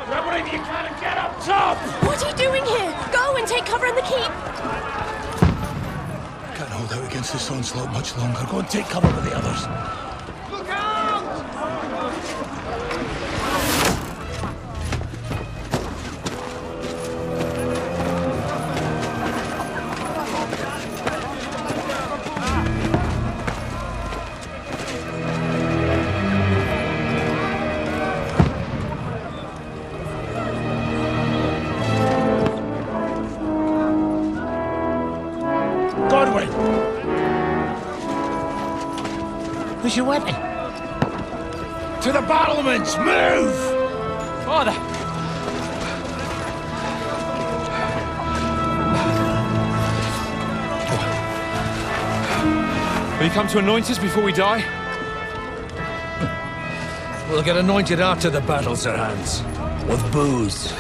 Whatever you can and get up top! What are you doing here? Go and take cover in the keep! Can't hold out against this onslaught much longer. Go and take cover with the others. Look out! Where's your weapon? To the battlements! Move! Father! Will you come to anoint us before we die? We'll get anointed after the battles are hands. With booze.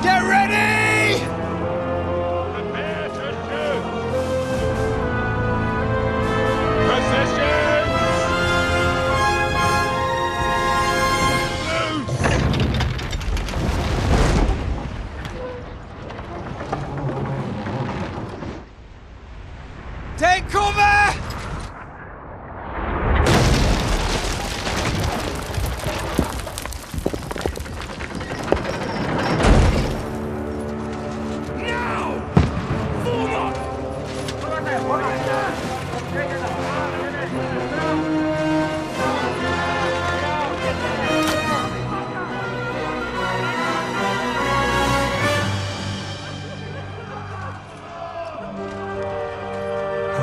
Get ready! Take cover!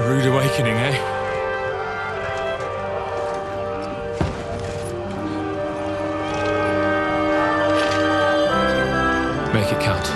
Rude awakening, eh? Make it count.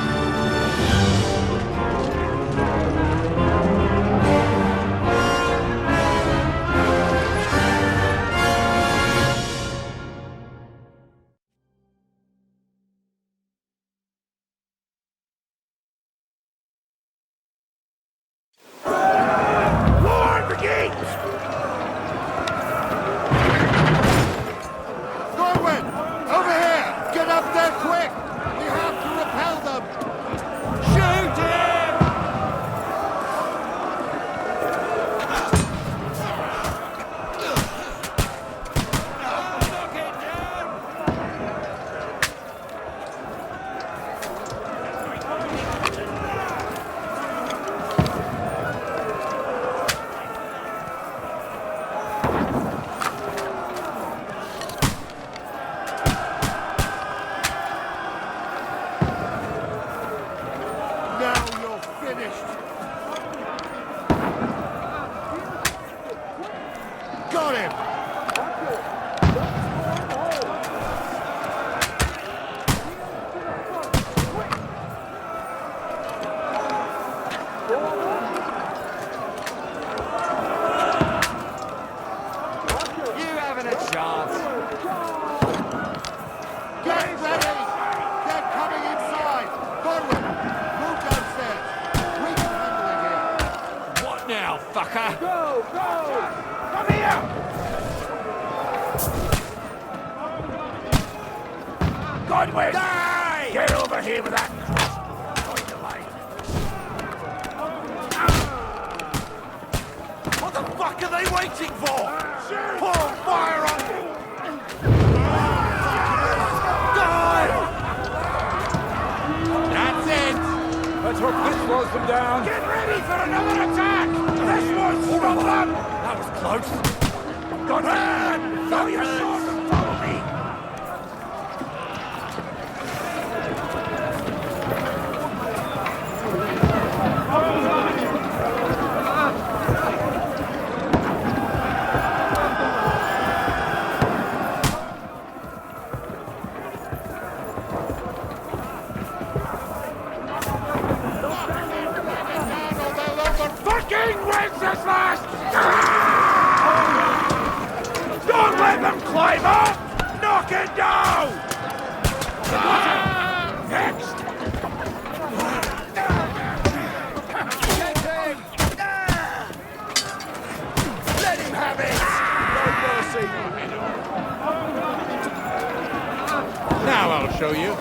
I'll show you.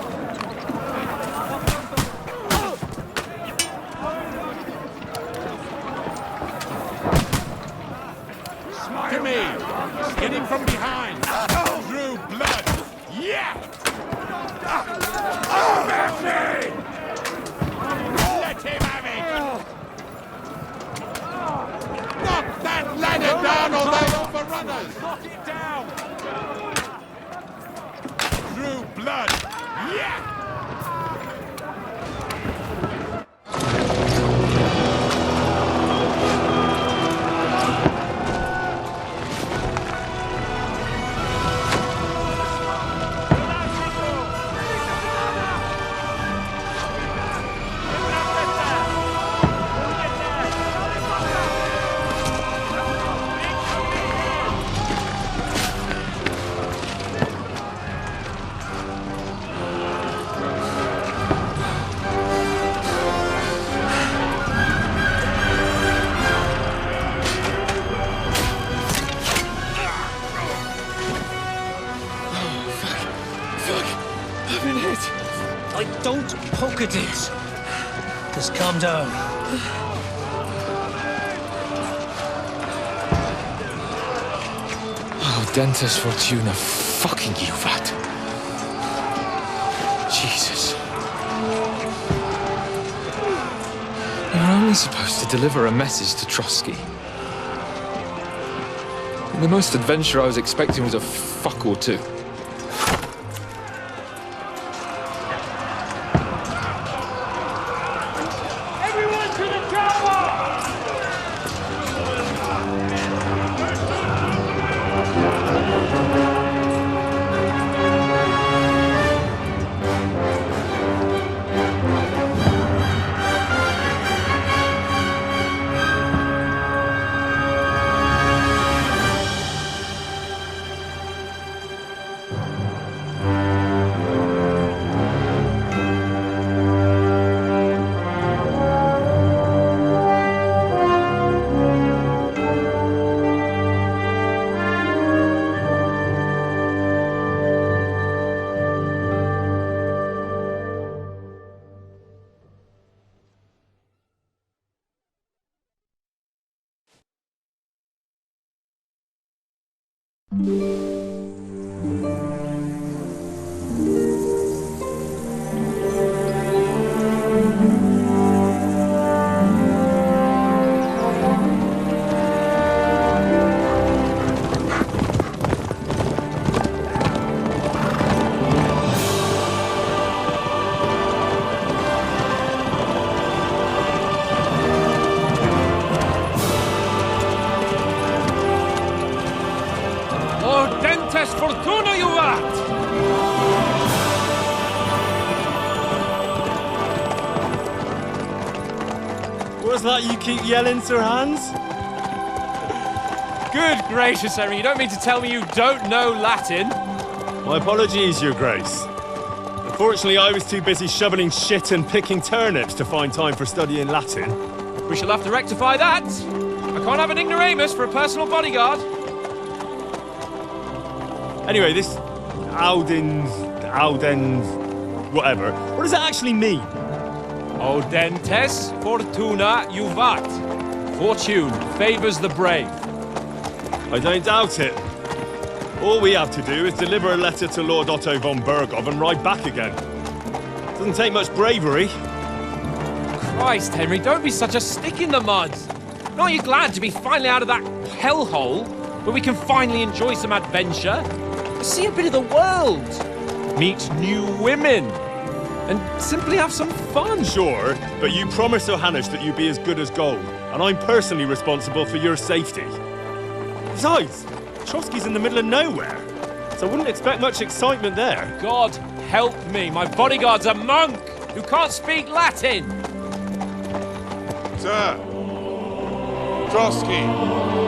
To me. Get him from behind. Through blood. Yeah! Mercy! Let him have it! Knock that ladder down or they'll overrun us! Knock it down! Through blood! Yeah! Don't poke at it. Just calm down. Oh, Dentes Fortuna, fucking you, that. Jesus. You're only supposed to deliver a message to Trotsky. And the most adventure I was expecting was a fuck or two. What's that you keep yelling, Sir Hans? Good gracious, Henry, you don't mean to tell me you don't know Latin? My apologies, Your Grace. Unfortunately, I was too busy shoveling shit and picking turnips to find time for studying Latin. We shall have to rectify that. I can't have an ignoramus for a personal bodyguard. Anyway, this Audens, whatever. What does that actually mean? Audentes fortuna juvat. Fortune favors the brave. I don't doubt it. All we have to do is deliver a letter to Lord Otto von Bergov and ride back again. Doesn't take much bravery. Christ, Henry, don't be such a stick in the mud. Aren't you glad to be finally out of that hellhole where we can finally enjoy some adventure? See a bit of the world. Meet new women. And simply have some fun. Sure, but you promised Johannes that you'd be as good as gold, and I'm personally responsible for your safety. Besides, Trotsky's in the middle of nowhere, so I wouldn't expect much excitement there. God help me, my bodyguard's a monk who can't speak Latin. Sir! Trotsky!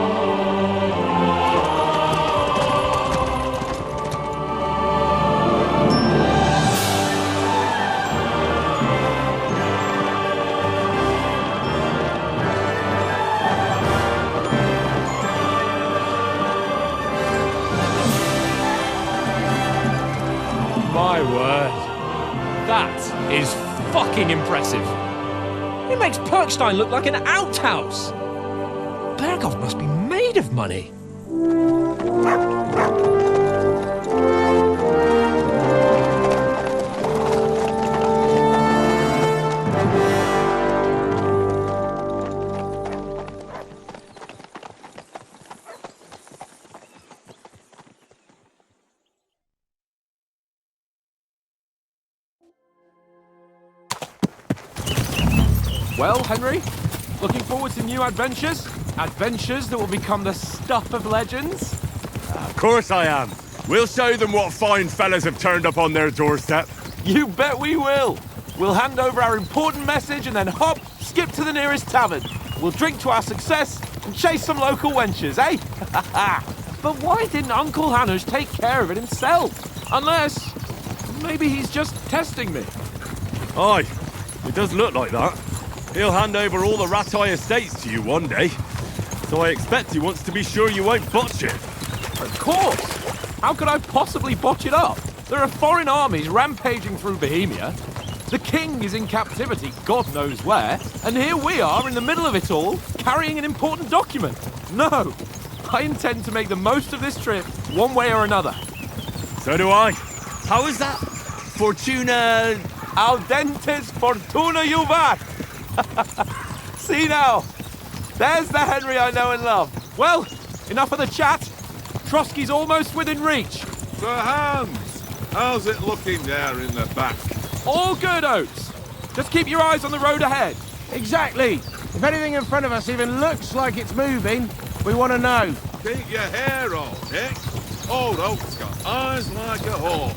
My word. That is fucking impressive. It makes Perkstein look like an outhouse. Berghoff must be made of money. Well, Henry, looking forward to new adventures? Adventures that will become the stuff of legends? Of course I am. We'll show them what fine fellas have turned up on their doorstep. You bet we will. We'll hand over our important message and then hop, skip to the nearest tavern. We'll drink to our success and chase some local wenches, eh? But why didn't Uncle Hanush take care of it himself? Unless, maybe he's just testing me. Aye, it does look like that. He'll hand over all the Ratai estates to you one day. So I expect he wants to be sure you won't botch it. Of course! How could I possibly botch it up? There are foreign armies rampaging through Bohemia. The king is in captivity, God knows where. And here we are in the middle of it all, carrying an important document. No! I intend to make the most of this trip, one way or another. So do I. How is that? Fortuna... Audentes fortuna juvat! See now, there's the Henry I know and love. Well, enough of the chat. Trotsky's almost within reach. Sir Hans, how's it looking there in the back? All good, Oates. Just keep your eyes on the road ahead. Exactly. If anything in front of us even looks like it's moving, we want to know. Keep your hair on, Nick. Old Oak's got eyes like a hawk.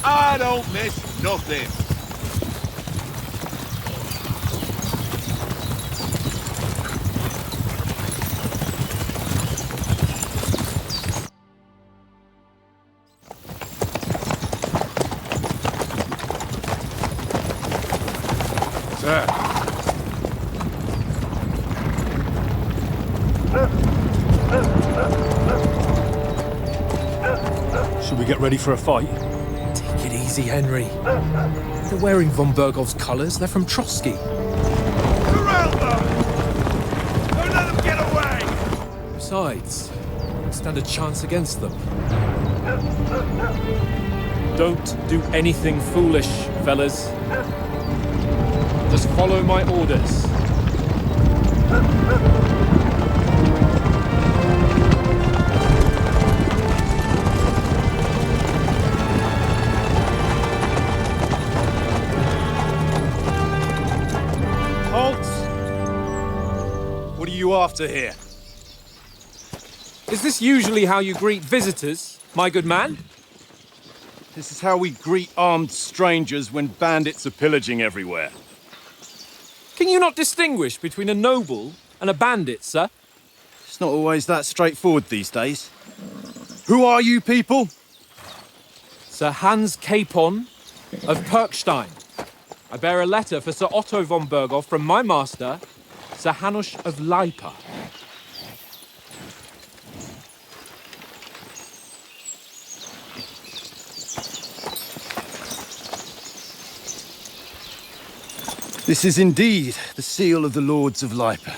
I don't miss nothing. Sir. Should we get ready for a fight? Take it easy, Henry. They're wearing von Bergov's colours. They're from Trotsky. Corral them! Don't let them get away! Besides, stand a chance against them. Don't do anything foolish, fellas. Just follow my orders. Halt! What are you after here? Is this usually how you greet visitors, my good man? This is how we greet armed strangers when bandits are pillaging everywhere. Can you not distinguish between a noble and a bandit, sir? It's not always that straightforward these days. Who are you people? Sir Hans Capon of Perkstein. I bear a letter for Sir Otto von Berghoff from my master, Sir Hanush of Lipa. This is indeed the seal of the Lords of Lipa.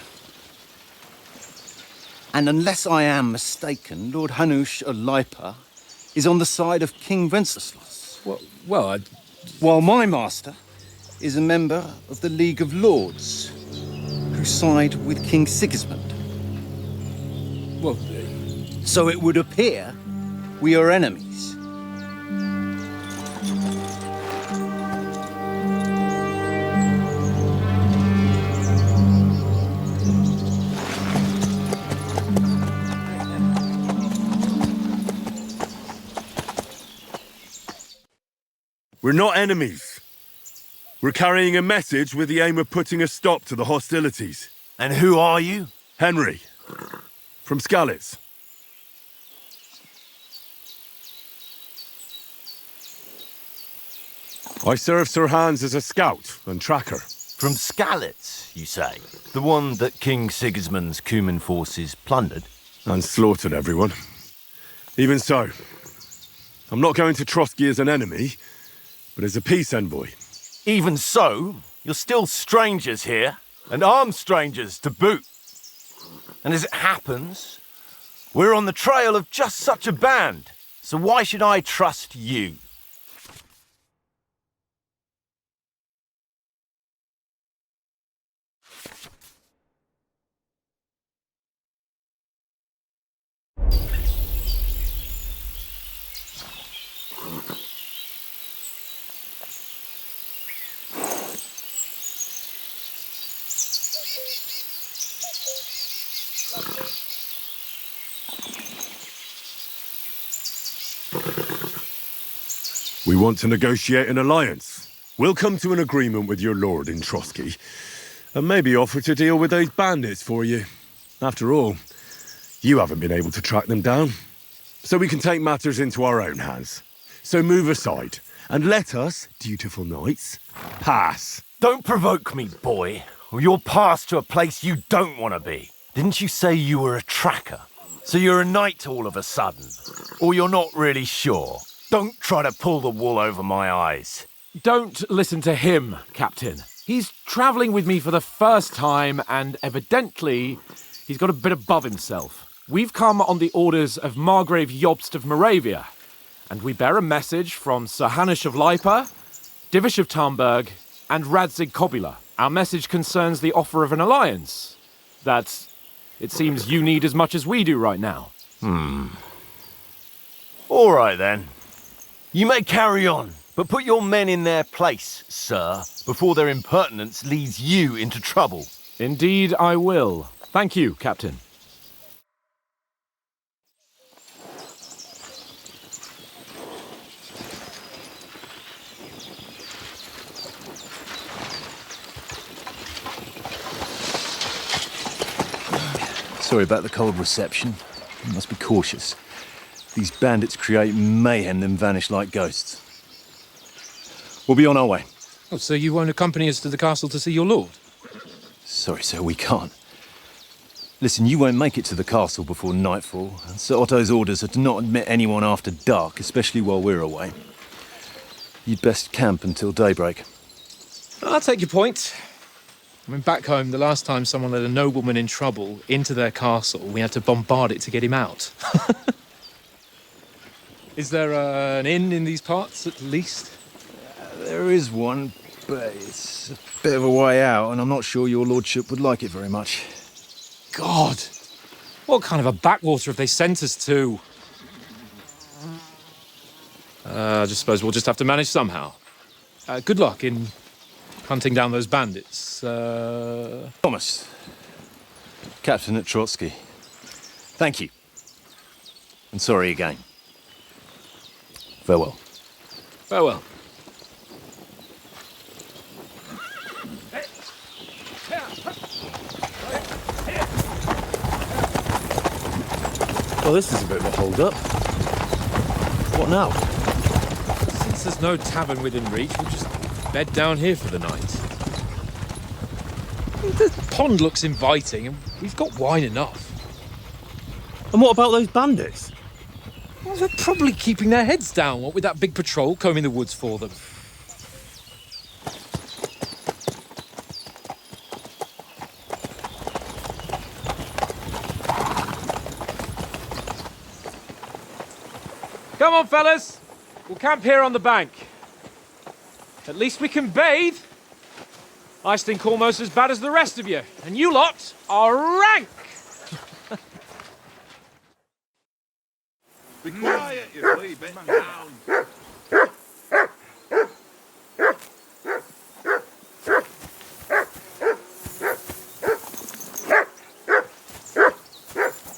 And unless I am mistaken, Lord Hanush of Lipa is on the side of King Wenceslas. While my master is a member of the League of Lords, who side with King Sigismund. So it would appear we are enemies. We're not enemies. We're carrying a message with the aim of putting a stop to the hostilities. And who are you? Henry, from Skalitz. I serve Sir Hans as a scout and tracker. From Skalitz, you say? The one that King Sigismund's Cuman forces plundered? And slaughtered everyone. Even so, I'm not going to Trotsky as an enemy, but as a peace envoy. Even so, you're still strangers here, and armed strangers to boot. And as it happens, we're on the trail of just such a band, so why should I trust you? We want to negotiate an alliance. We'll come to an agreement with your lord in Trotsky, and maybe offer to deal with those bandits for you. After all, you haven't been able to track them down. So we can take matters into our own hands. So move aside, and let us, dutiful knights, pass. Don't provoke me, boy, or you'll pass to a place you don't want to be. Didn't you say you were a tracker? So you're a knight all of a sudden? Or you're not really sure? Don't try to pull the wool over my eyes. Don't listen to him, Captain. He's travelling with me for the first time, and evidently, he's got a bit above himself. We've come on the orders of Margrave Jobst of Moravia, and we bear a message from Sir Hanush of Lipa, Divish of Tarnberg, and Radzig Kobula. Our message concerns the offer of an alliance that it seems you need as much as we do right now. All right, then. You may carry on, but put your men in their place, sir, before their impertinence leads you into trouble. Indeed, I will. Thank you, Captain. Sorry about the cold reception. You must be cautious. These bandits create mayhem, then vanish like ghosts. We'll be on our way. Oh, so you won't accompany us to the castle to see your lord? Sorry, sir, we can't. Listen, you won't make it to the castle before nightfall. And Sir Otto's orders are to not admit anyone after dark, especially while we're away. You'd best camp until daybreak. I'll take your point. I mean, back home, the last time someone let a nobleman in trouble into their castle, we had to bombard it to get him out. Is there an inn in these parts, at least? There is one, but it's a bit of a way out, and I'm not sure your lordship would like it very much. God! What kind of a backwater have they sent us to? I just suppose we'll just have to manage somehow. Good luck in hunting down those bandits. Thomas, Captain at Trotsky. Thank you. And sorry again. Farewell. Farewell. Well, this is a bit of a hold-up. What now? Since there's no tavern within reach, we'll just bed down here for the night. The pond looks inviting, and we've got wine enough. And what about those bandits? Well, they're probably keeping their heads down, what with that big patrol combing the woods for them. Come on, fellas. We'll camp here on the bank. At least we can bathe. I stink almost as bad as the rest of you, and you lot are rank! Be quiet, you flea bitten hound.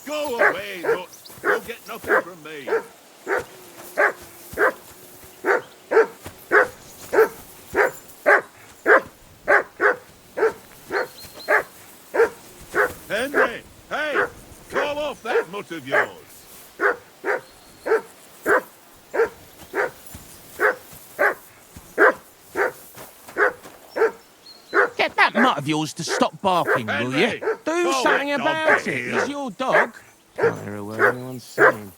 Go away, nuts. You'll get nothing from me. Henry, hey, call off that mutt of yours. Get that mutt of yours to stop barking, will you? Do something about it. He's your dog. Can't hear a word anyone's saying.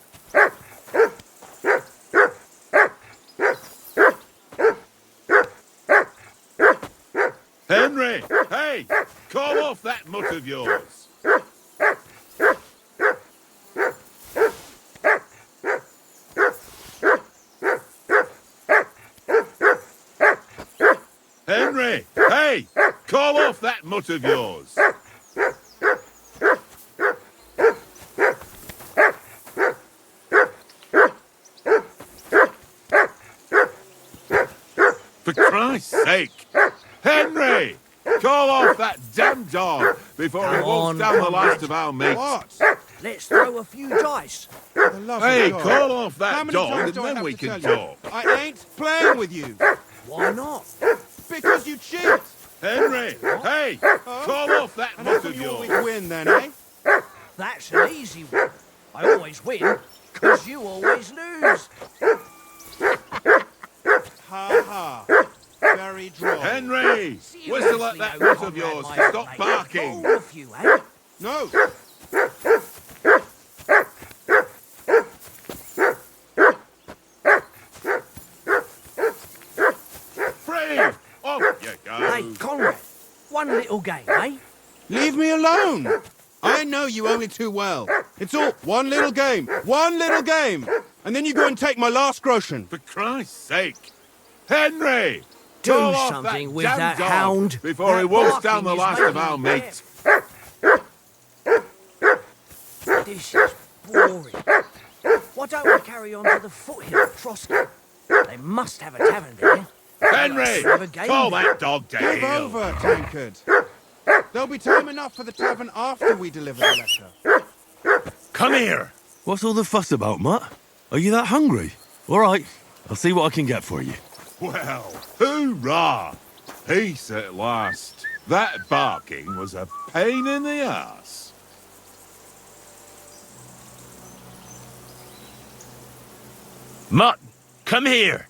Henry! Hey! Call off that mutt of yours! Henry! Hey! Call off that mutt of yours! For Christ's sake! Henry! Call off that damn dog before he walks down the last of our mates. What? Let's throw a few dice. Hey, call off that dog and then we can talk. I ain't playing with you. Why not? Because you cheat. Henry! Hey! Call off that mutt of yours! Win then, eh? That's an easy one. I always win, because you always lose. Ha ha. Very droll. Henry! Whistle at that mutt of yours to stop barking! All of you, eh? No. Free! Off you go! Hey, Conrad, one little game, eh? Leave me alone. I know you only too well. It's all one little game. One little game. And then you go and take my last groschen. For Christ's sake! Henry! Do Call off something with damn that dog hound. before he That walks down the barking last is of our making me mates. This is boring. Why don't we carry on to the foothill at Trotsky? They must have a tavern there. Henry! Have a game Call there. that dog to Give heel! over, tankard. There'll be time enough for the tavern after we deliver the letter. Come here! What's all the fuss about, Mutt? Are you that hungry? All right, I'll see what I can get for you. Well, hoorah! Peace at last. That barking was a pain in the ass. Mutt, come here!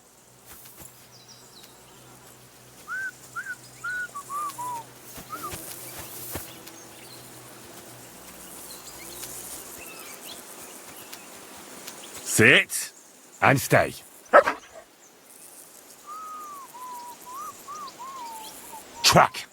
Sit and stay. Track.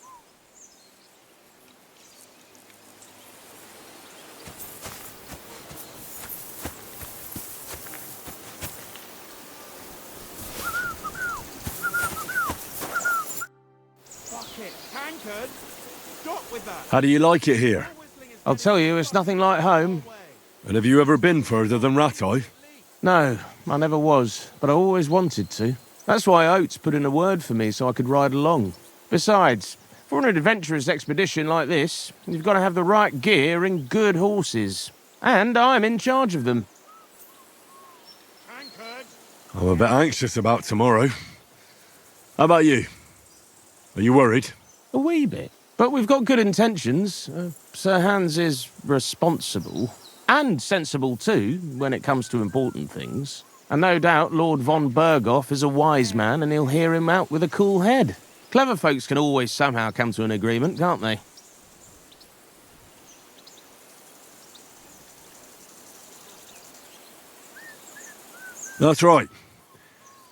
Fuck it, tankard. Stop with that. How do you like it here? I'll tell you, it's nothing like home. And have you ever been further than Rattay? No, I never was, but I always wanted to. That's why Oates put in a word for me so I could ride along. Besides, for an adventurous expedition like this, you've got to have the right gear and good horses. And I'm in charge of them. I'm a bit anxious about tomorrow. How about you? Are you worried? A wee bit. But we've got good intentions. Sir Hans is responsible. And sensible too, when it comes to important things. And no doubt Lord von Berghoff is a wise man and he'll hear him out with a cool head. Clever folks can always somehow come to an agreement, can't they? That's right.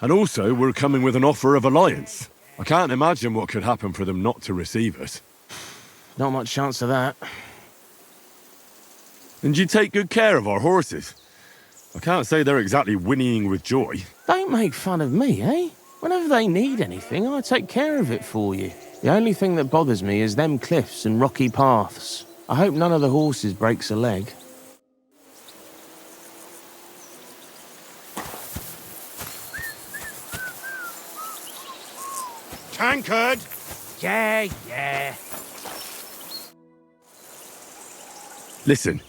And also, we're coming with an offer of alliance. I can't imagine what could happen for them not to receive us. Not much chance of that. And you take good care of our horses. I can't say they're exactly whinnying with joy. Don't make fun of me, eh? Whenever they need anything, I take care of it for you. The only thing that bothers me is them cliffs and rocky paths. I hope none of the horses breaks a leg. Tankard! Yeah. Listen,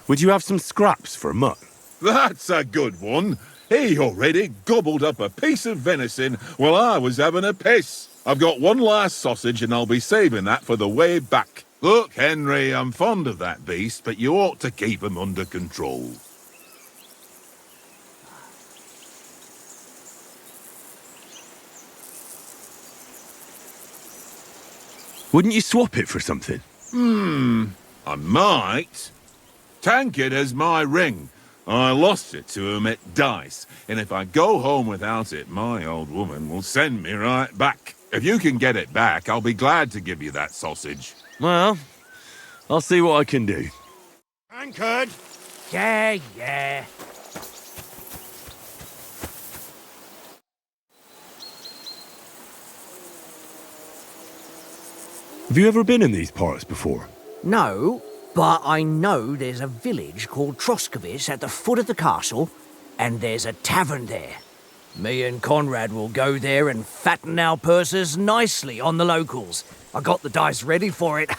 would you have some scraps for Mutt? That's a good one. He already gobbled up a piece of venison while I was having a piss. I've got one last sausage and I'll be saving that for the way back. Look, Henry, I'm fond of that beast, but you ought to keep him under control. Wouldn't you swap it for something? I might. Tankard has my ring. I lost it to him at dice, and if I go home without it, my old woman will send me right back. If you can get it back, I'll be glad to give you that sausage. Well, I'll see what I can do. Anchored? Yeah. Have you ever been in these parts before? No, but I know there's a village called Troskovitz at the foot of the castle, and there's a tavern there. Me and Conrad will go there and fatten our purses nicely on the locals. I got the dice ready for it.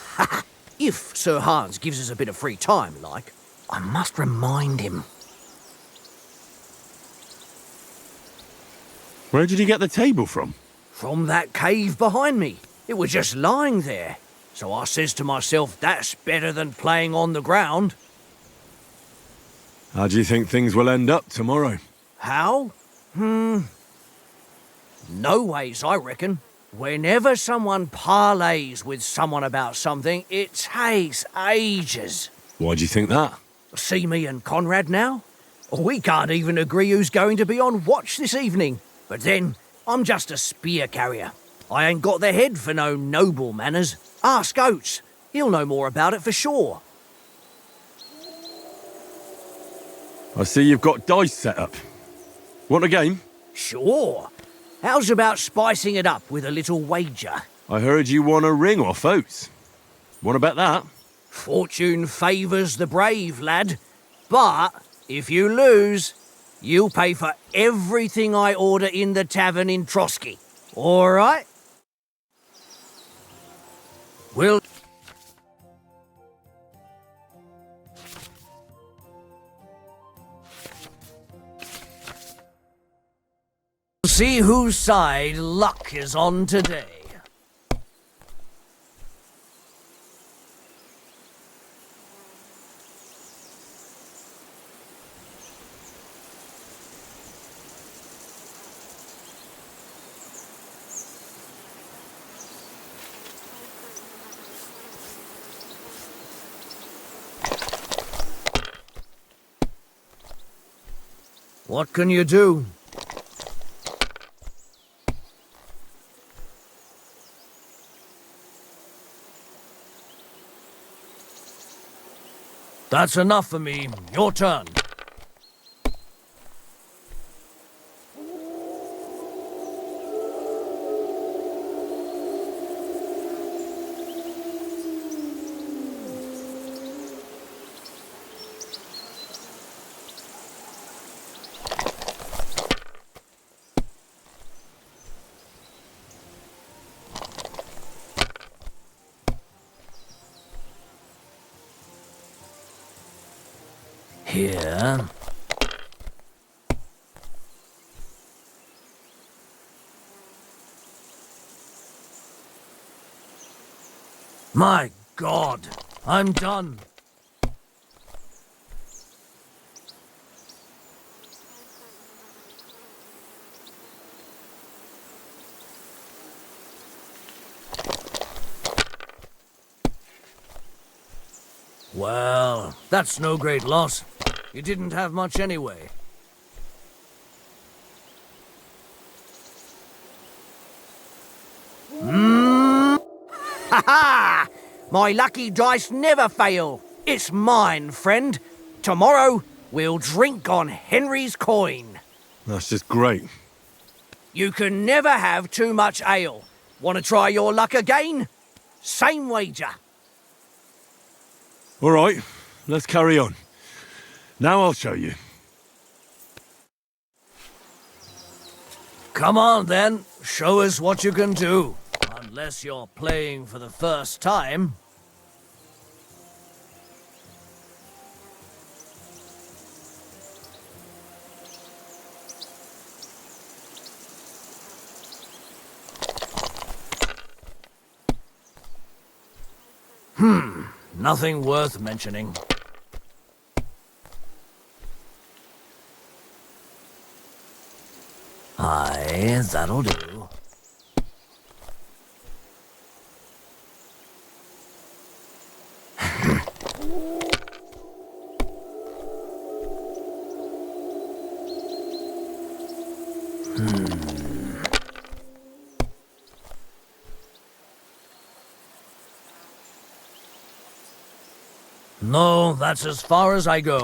If Sir Hans gives us a bit of free time, like, I must remind him. Where did you get the table from? From that cave behind me. It was just lying there. So I says to myself, that's better than playing on the ground. How do you think things will end up tomorrow? How? No ways, I reckon. Whenever someone parleys with someone about something, it takes ages. Why do you think that? See me and Conrad now? We can't even agree who's going to be on watch this evening. But then, I'm just a spear carrier. I ain't got the head for no noble manners. Ask Oates. He'll know more about it for sure. I see you've got dice set up. Want a game? Sure. How's about spicing it up with a little wager? I heard you won a ring off Oates. Want to bet that? Fortune favours the brave, lad. But if you lose, you'll pay for everything I order in the tavern in Trotsky. All right? We'll see whose side luck is on today. What can you do? That's enough for me. Your turn. Here. My God, I'm done. Well, that's no great loss. You didn't have much anyway. Ha ha! My lucky dice never fail. It's mine, friend. Tomorrow, we'll drink on Henry's coin. That's just great. You can never have too much ale. Want to try your luck again? Same wager. All right, let's carry on. Now I'll show you. Come on, then. Show us what you can do. Unless you're playing for the first time. Nothing worth mentioning. Aye, that'll do. No, that's as far as I go.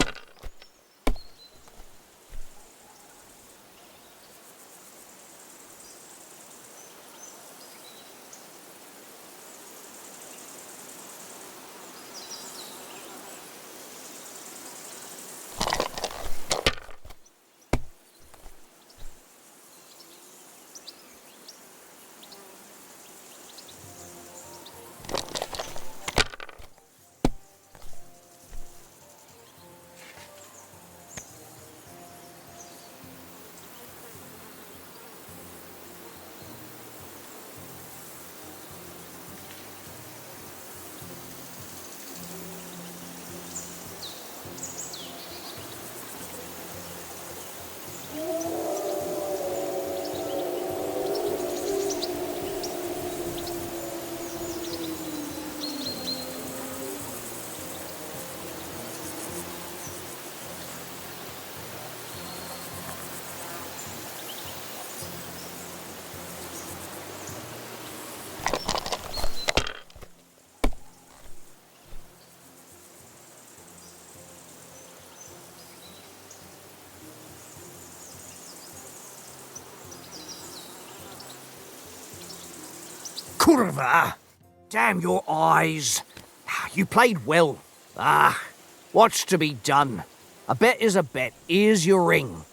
Kurva! Damn your eyes. You played well. What's to be done? A bet is a bet. Here's your ring.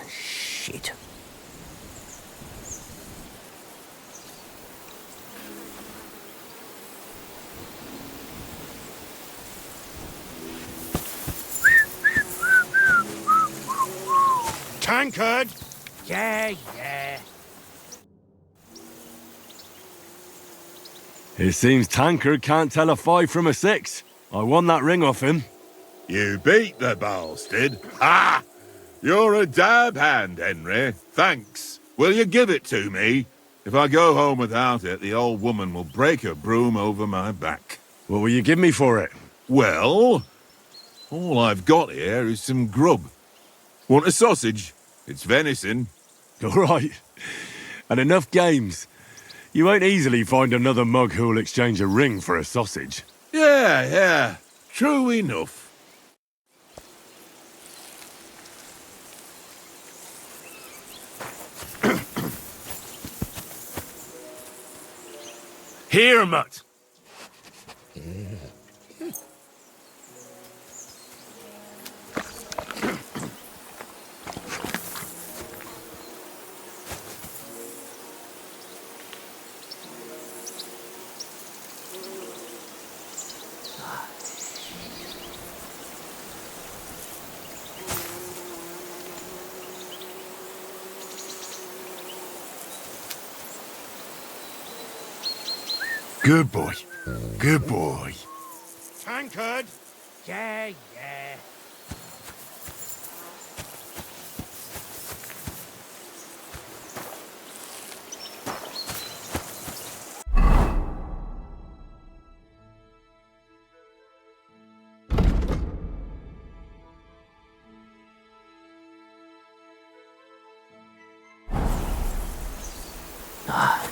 Shit. Tankard! Yeah. It seems Tankard can't tell a 5 from a 6. I won that ring off him. You beat the bastard. Ah! You're a dab hand, Henry. Thanks. Will you give it to me? If I go home without it, the old woman will break her broom over my back. What will you give me for it? Well, all I've got here is some grub. Want a sausage? It's venison. All right. And enough games. You won't easily find another mug who'll exchange a ring for a sausage. Yeah. True enough. Here, mutt. Good boy. Good boy. Tankard! Yeah.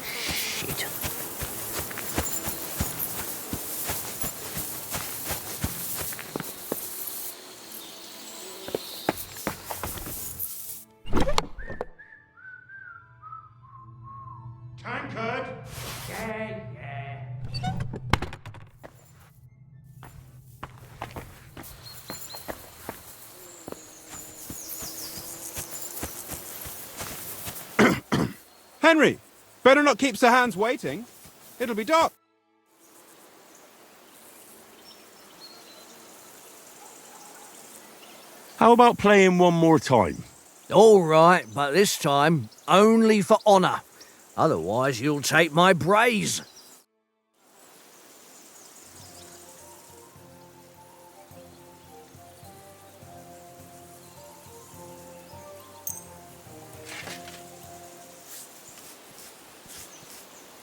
Shit. Tankard! Yeah. Henry, better not keep Sir Hans waiting. It'll be dark. How about playing one more time? All right, but this time only for honour. Otherwise, you'll take my braze.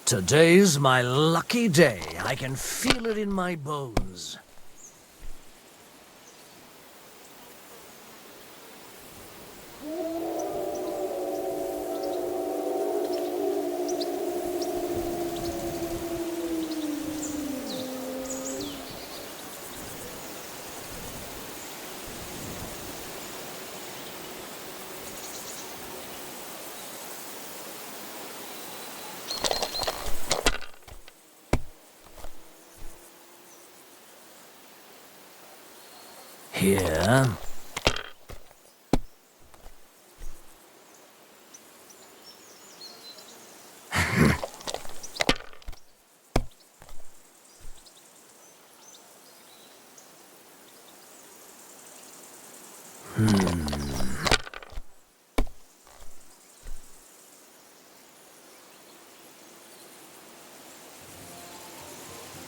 Today's my lucky day. I can feel it in my bones. Here.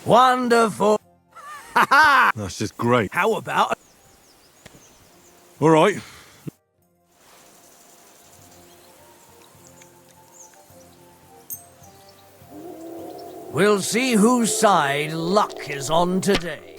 Wonderful. That's just great. How about... All right. We'll see whose side luck is on today.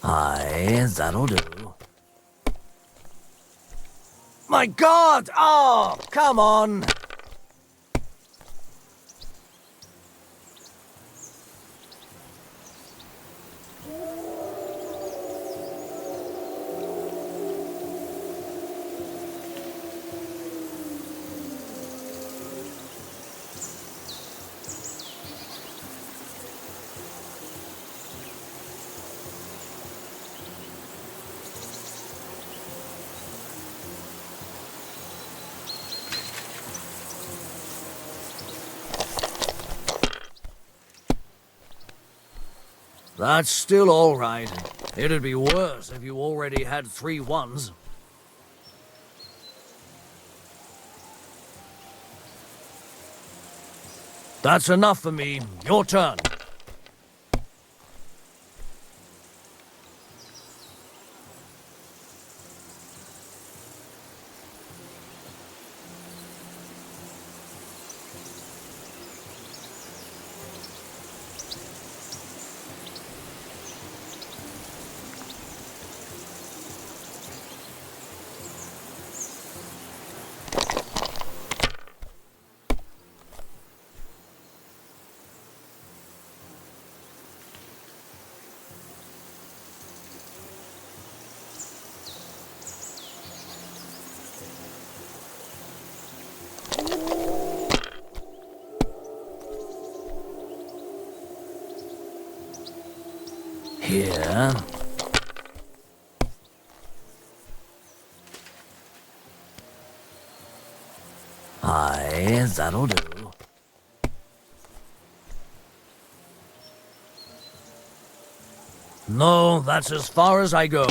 Aye, that'll do. My God! Oh, come on! That's still all right. It'd be worse if you already had 3 ones. That's enough for me. Your turn. Here. Aye, that'll do. No, that's as far as I go.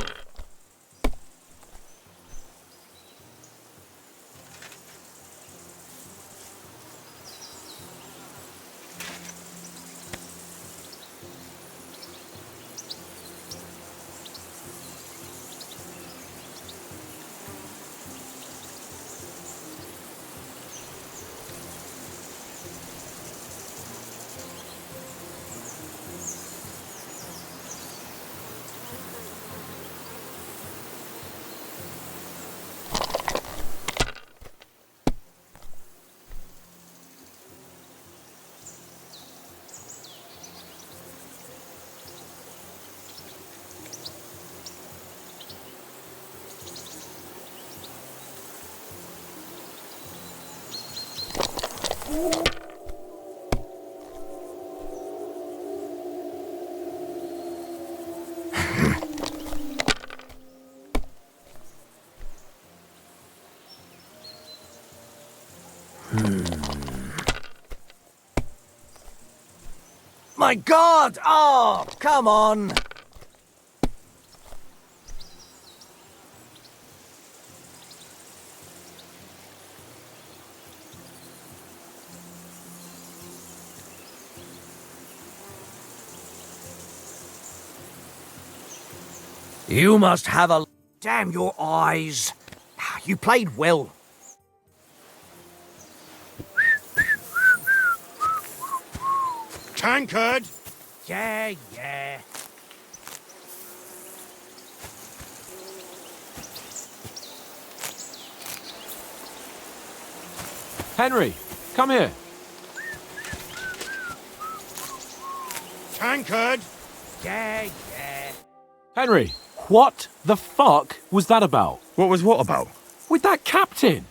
My God! Oh, come on! You must have a... Damn your eyes. You played well. Tankard! Yeah. Henry, come here. Tankard! Yeah. Henry, what the fuck was that about? What was what about? With that captain?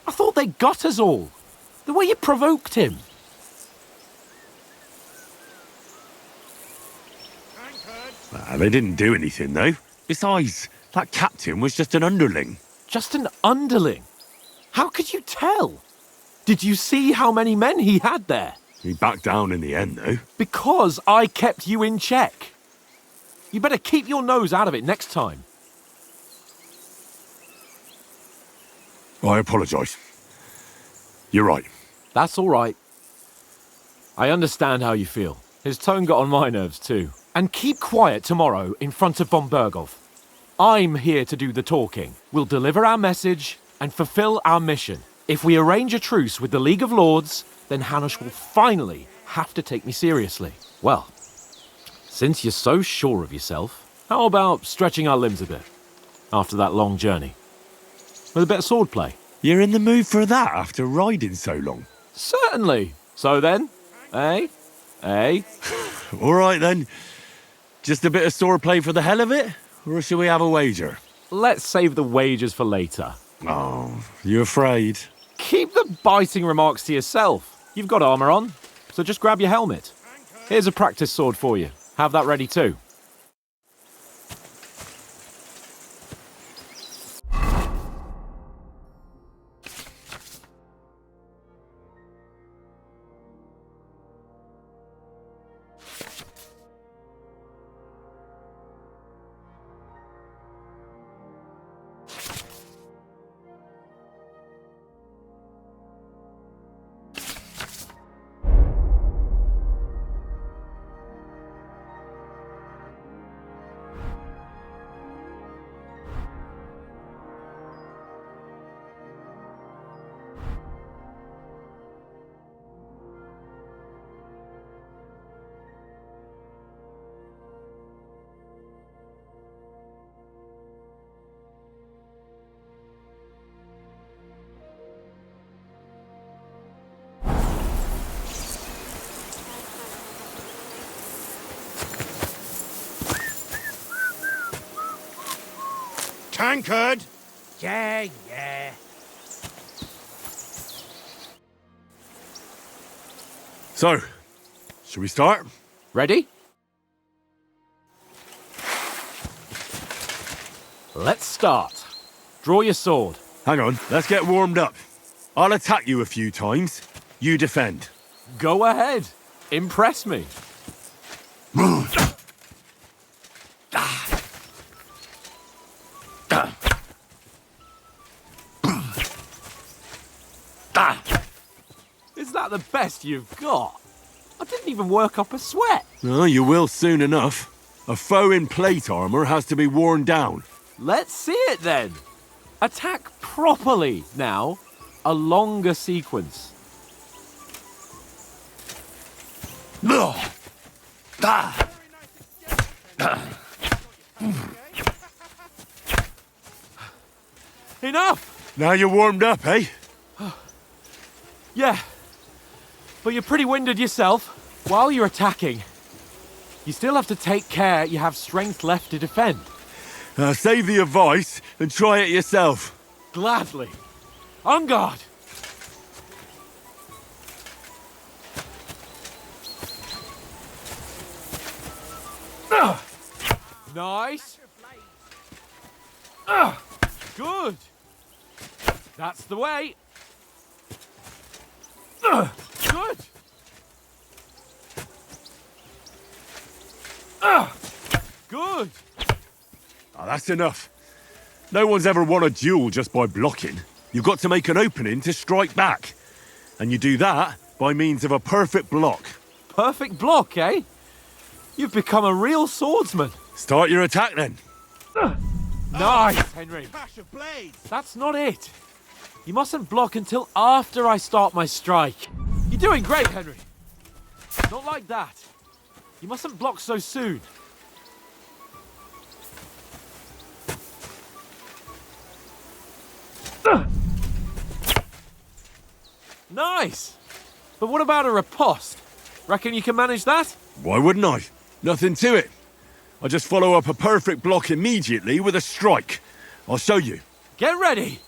I thought they got us all. The way you provoked him. They didn't do anything, though. Besides, that captain was just an underling. Just an underling? How could you tell? Did you see how many men he had there? He backed down in the end, though. Because I kept you in check. You better keep your nose out of it next time. I apologise. You're right. That's all right. I understand how you feel. His tone got on my nerves too. And keep quiet tomorrow in front of von Berghoff. I'm here to do the talking. We'll deliver our message and fulfill our mission. If we arrange a truce with the League of Lords, then Hanush will finally have to take me seriously. Well, since you're so sure of yourself, how about stretching our limbs a bit after that long journey? With a bit of swordplay. You're in the mood for that after riding so long? Certainly. So then, eh? All right then. Just a bit of swordplay for the hell of it? Or shall we have a wager? Let's save the wagers for later. Oh, you afraid? Keep the biting remarks to yourself. You've got armour on, so just grab your helmet. Here's a practice sword for you. Have that ready too. Tankard! Yeah. So, shall we start? Ready? Let's start. Draw your sword. Hang on, let's get warmed up. I'll attack you a few times. You defend. Go ahead. Impress me. Is that the best you've got? I didn't even work up a sweat. Oh, you will soon enough. A foe in plate armour has to be worn down. Let's see it then. Attack properly now. A longer sequence. Enough! Now you're warmed up, eh? Yeah, but you're pretty winded yourself. While you're attacking, you still have to take care you have strength left to defend. Save the advice and try it yourself. Gladly. On guard! Nice. Good. That's the way. Good. Good. Oh, that's enough. No one's ever won a duel just by blocking. You've got to make an opening to strike back. And you do that by means of a perfect block. Perfect block, eh? You've become a real swordsman. Start your attack then. Nice, Henry. Clash of blades. That's not it. You mustn't block until after I start my strike. You're doing great, Henry. Not like that. You mustn't block so soon. Nice! But what about a riposte? Reckon you can manage that? Why wouldn't I? Nothing to it. I just follow up a perfect block immediately with a strike. I'll show you. Get ready!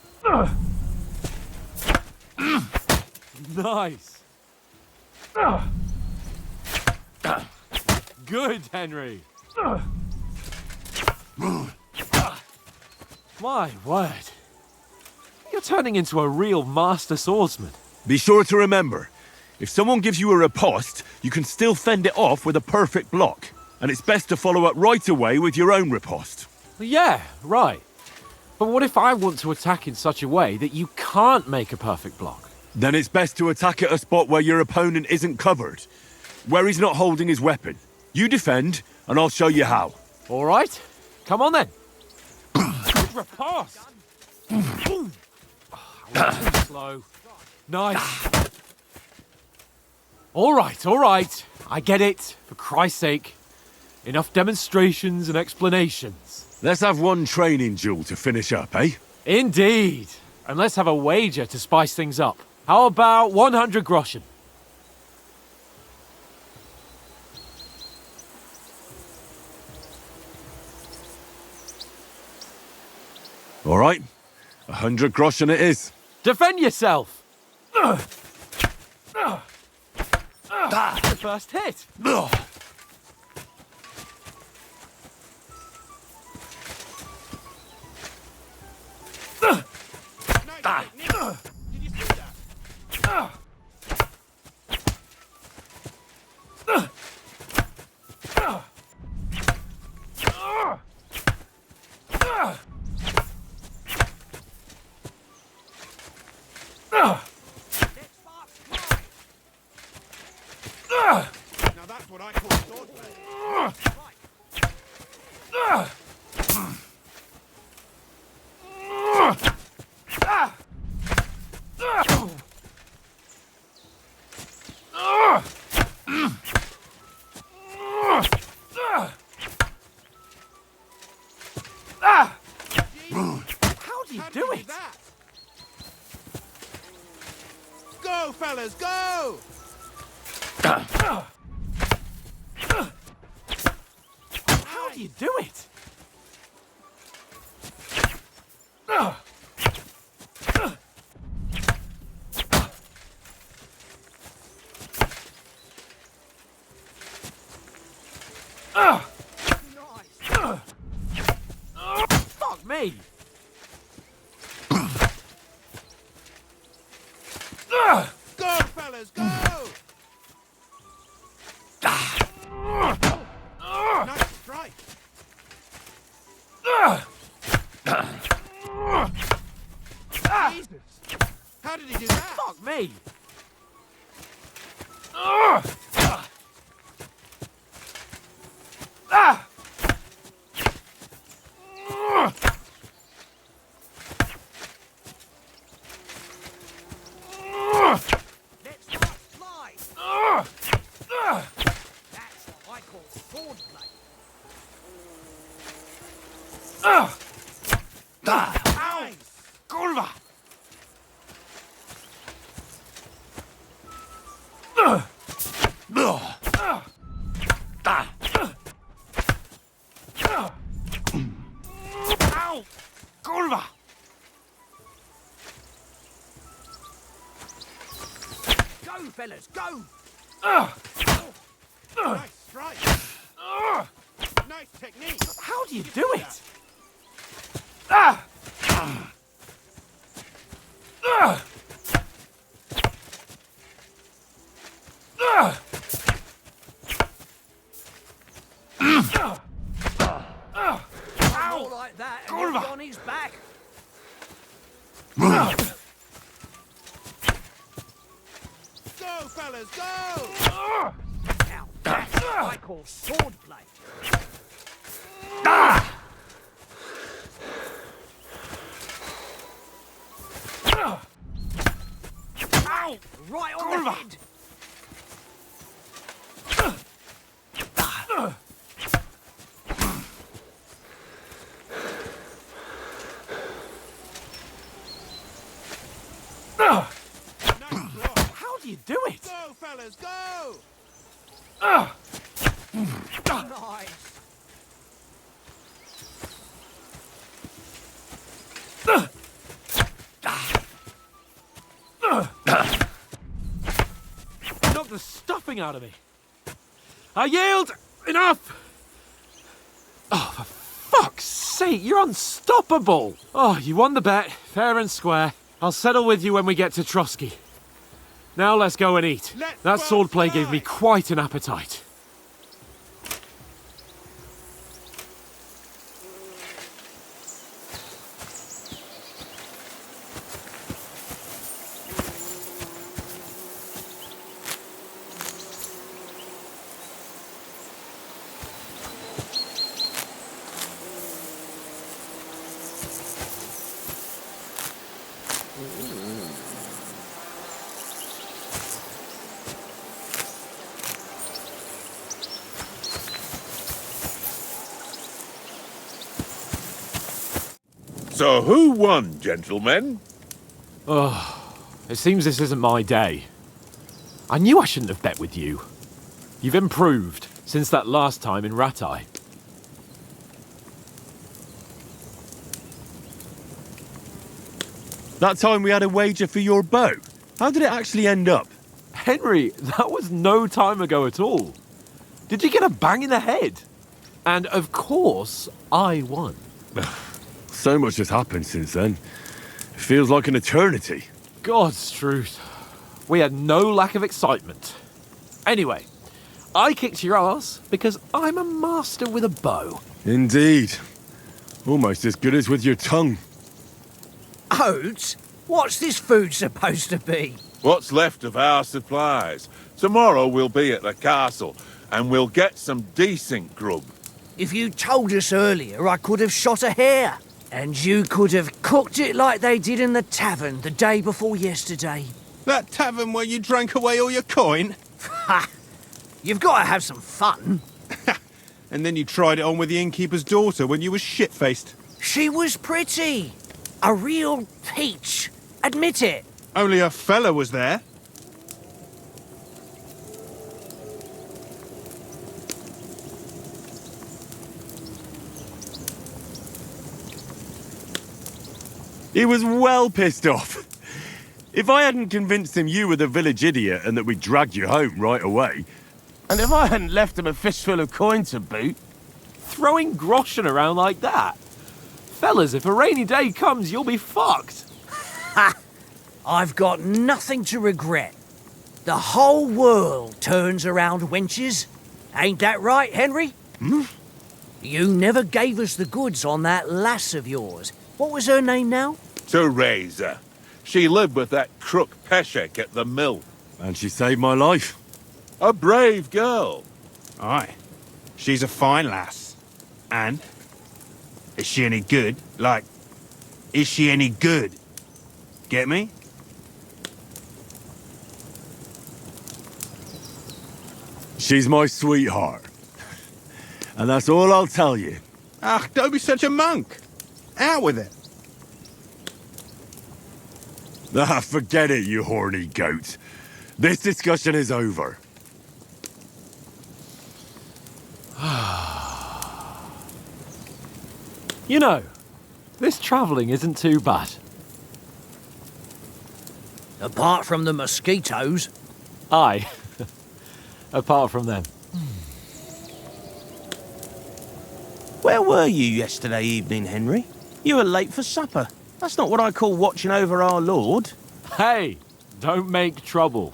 Nice! Good, Henry! My word. You're turning into a real master swordsman. Be sure to remember, if someone gives you a riposte, you can still fend it off with a perfect block. And it's best to follow up right away with your own riposte. Yeah, right. But what if I want to attack in such a way that you can't make a perfect block? Then it's best to attack at a spot where your opponent isn't covered, where he's not holding his weapon. You defend, and I'll show you how. All right, come on then. Good riposte. Too slow. Nice. All right. I get it, for Christ's sake. Enough demonstrations and explanations. Let's have one training duel to finish up, eh? Indeed. And let's have a wager to spice things up. How about 100 groschen? All right. 100 groschen it is. Defend yourself! The first hit! Did you see that? Now that's what I call swordplay. How do you do it? Go, fellas, go! How do you do it? Fuck me! Go, fellas, go! Nice strike. Jesus! How did he do that? Fuck me! Let's not slide. That's what I call swordplay. Nice! Kurwa! Ow! Kurwa! Go, fellas, go! Nice strike. Nice technique. How do you do it? More like that, and he'll be on his back. Go, fellas, go! Now, that's what I call swordplay. right on the head. How do you do it? Go, fellas, go! Nice. Knock the stuffing out of me. I yield! Enough! Oh, for fuck's sake, you're unstoppable! Oh, you won the bet, fair and square. I'll settle with you when we get to Trotsky. Now let's go and eat. That swordplay gave me quite an appetite. So who won, gentlemen? Oh, it seems this isn't my day. I knew I shouldn't have bet with you. You've improved since that last time in Ratai. That time we had a wager for your bow. How did it actually end up? Henry, that was no time ago at all. Did you get a bang in the head? And of course, I won. So much has happened since then. It feels like an eternity. God's truth. We had no lack of excitement. Anyway, I kicked your ass because I'm a master with a bow. Indeed. Almost as good as with your tongue. Oats? What's this food supposed to be? What's left of our supplies. Tomorrow we'll be at the castle, and we'll get some decent grub. If you told us earlier, I could have shot a hare. And you could have cooked it like they did in the tavern the day before yesterday. That tavern where you drank away all your coin? Ha! You've got to have some fun. And then you tried it on with the innkeeper's daughter when you were shit-faced. She was pretty. A real peach. Admit it. Only a fella was there. He was well pissed off. If I hadn't convinced him you were the village idiot and that we dragged you home right away... And if I hadn't left him a fistful of coin to boot... Throwing groschen around like that? Fellas, if a rainy day comes, you'll be fucked. Ha! I've got nothing to regret. The whole world turns around wenches. Ain't that right, Henry? Hmm? You never gave us the goods on that lass of yours. What was her name now? Teresa. She lived with that crook Peshek at the mill. And she saved my life. A brave girl. Aye. She's a fine lass. And? Is she any good? Like, is she any good? Get me? She's my sweetheart. And that's all I'll tell you. Ach, don't be such a monk. Out with it. Ah, forget it, you horny goat. This discussion is over. You know, this travelling isn't too bad. Apart from the mosquitoes. Aye. Apart from them. Where were you yesterday evening, Henry? You were late for supper. That's not what I call watching over our lord. Hey, don't make trouble.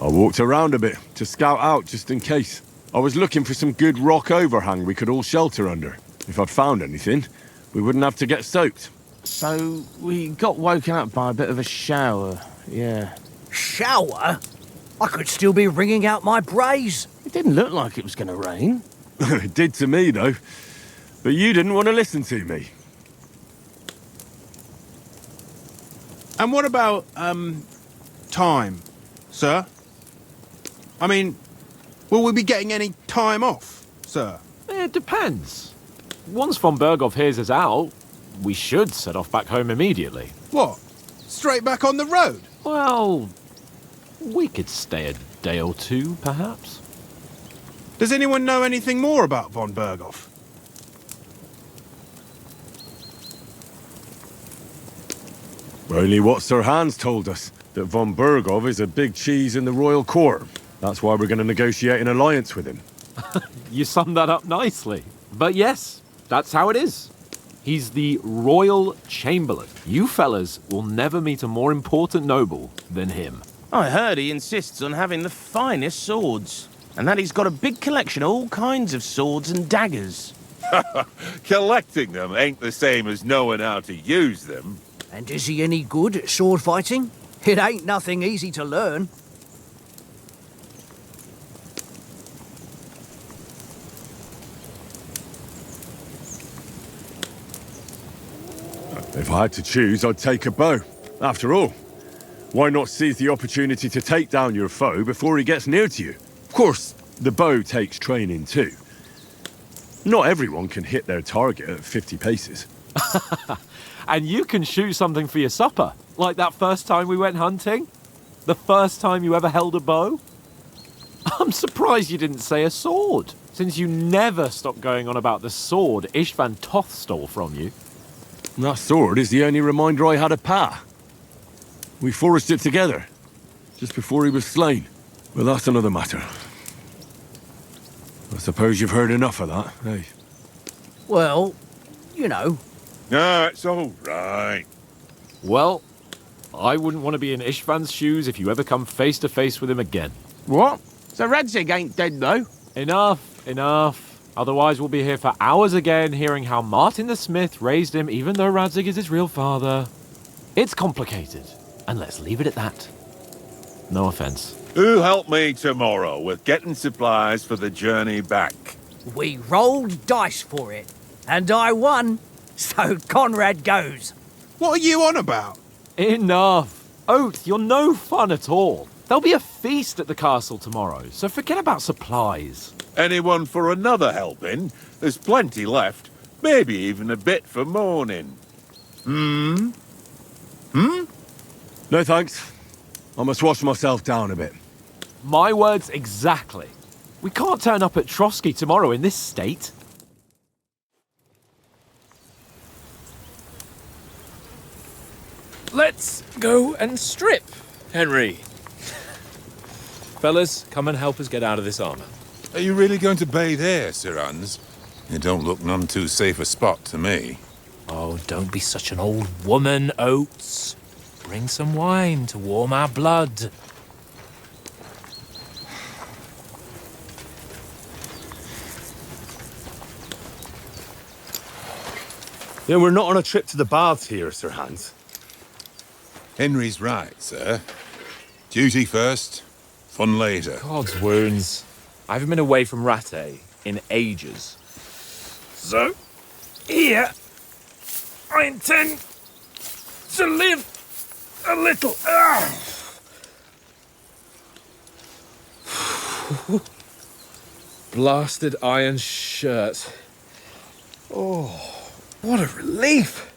I walked around a bit to scout out just in case. I was looking for some good rock overhang we could all shelter under. If I'd found anything, we wouldn't have to get soaked. So we got woken up by a bit of a shower, yeah. Shower? I could still be wringing out my brays. It didn't look like it was going to rain. It did to me, though. But you didn't want to listen to me. And what about, time, sir? I mean, will we be getting any time off, sir? It depends. Once von Berghoff hears us out, we should set off back home immediately. What? Straight back on the road? Well, we could stay a day or two, perhaps. Does anyone know anything more about von Berghoff? Only what Sir Hans told us, that von Berghoff is a big cheese in the royal court. That's why we're going to negotiate an alliance with him. You summed that up nicely. But yes, that's how it is. He's the Royal Chamberlain. You fellas will never meet a more important noble than him. I heard he insists on having the finest swords, and that he's got a big collection of all kinds of swords and daggers. Collecting them ain't the same as knowing how to use them. And is he any good at sword fighting? It ain't nothing easy to learn. If I had to choose, I'd take a bow. After all, why not seize the opportunity to take down your foe before he gets near to you? Of course, the bow takes training too. Not everyone can hit their target at 50 paces. And you can shoot something for your supper, like that first time we went hunting? The first time you ever held a bow? I'm surprised you didn't say a sword, since you never stopped going on about the sword Istvan Toth stole from you. That sword is the only reminder I had of Pa. We forged it together, just before he was slain. But that's another matter. I suppose you've heard enough of that, eh? Well, you know. No, it's all right. Well, I wouldn't want to be in Istvan's shoes if you ever come face to face with him again. What? So Radzig ain't dead, though? Enough. Otherwise we'll be here for hours again hearing how Martin the Smith raised him even though Radzig is his real father. It's complicated, and let's leave it at that. No offense. Who'll help me tomorrow with getting supplies for the journey back? We rolled dice for it, and I won. So Conrad goes. What are you on about? Enough. Oath, you're no fun at all. There'll be a feast at the castle tomorrow, so forget about supplies. Anyone for another helping? There's plenty left. Maybe even a bit for morning. No thanks. I must wash myself down a bit. My words exactly. We can't turn up at Trotsky tomorrow in this state. Let's go and strip, Henry. Fellas, come and help us get out of this armor. Are you really going to bathe here, Sir Hans? It don't look none too safe a spot to me. Oh, don't be such an old woman, Oates. Bring some wine to warm our blood. Yeah, we're not on a trip to the baths here, Sir Hans. Henry's right, sir. Duty first, fun later. God's wounds. I haven't been away from Rattay in ages. So, here, I intend to live a little. Blasted iron shirt. Oh, what a relief.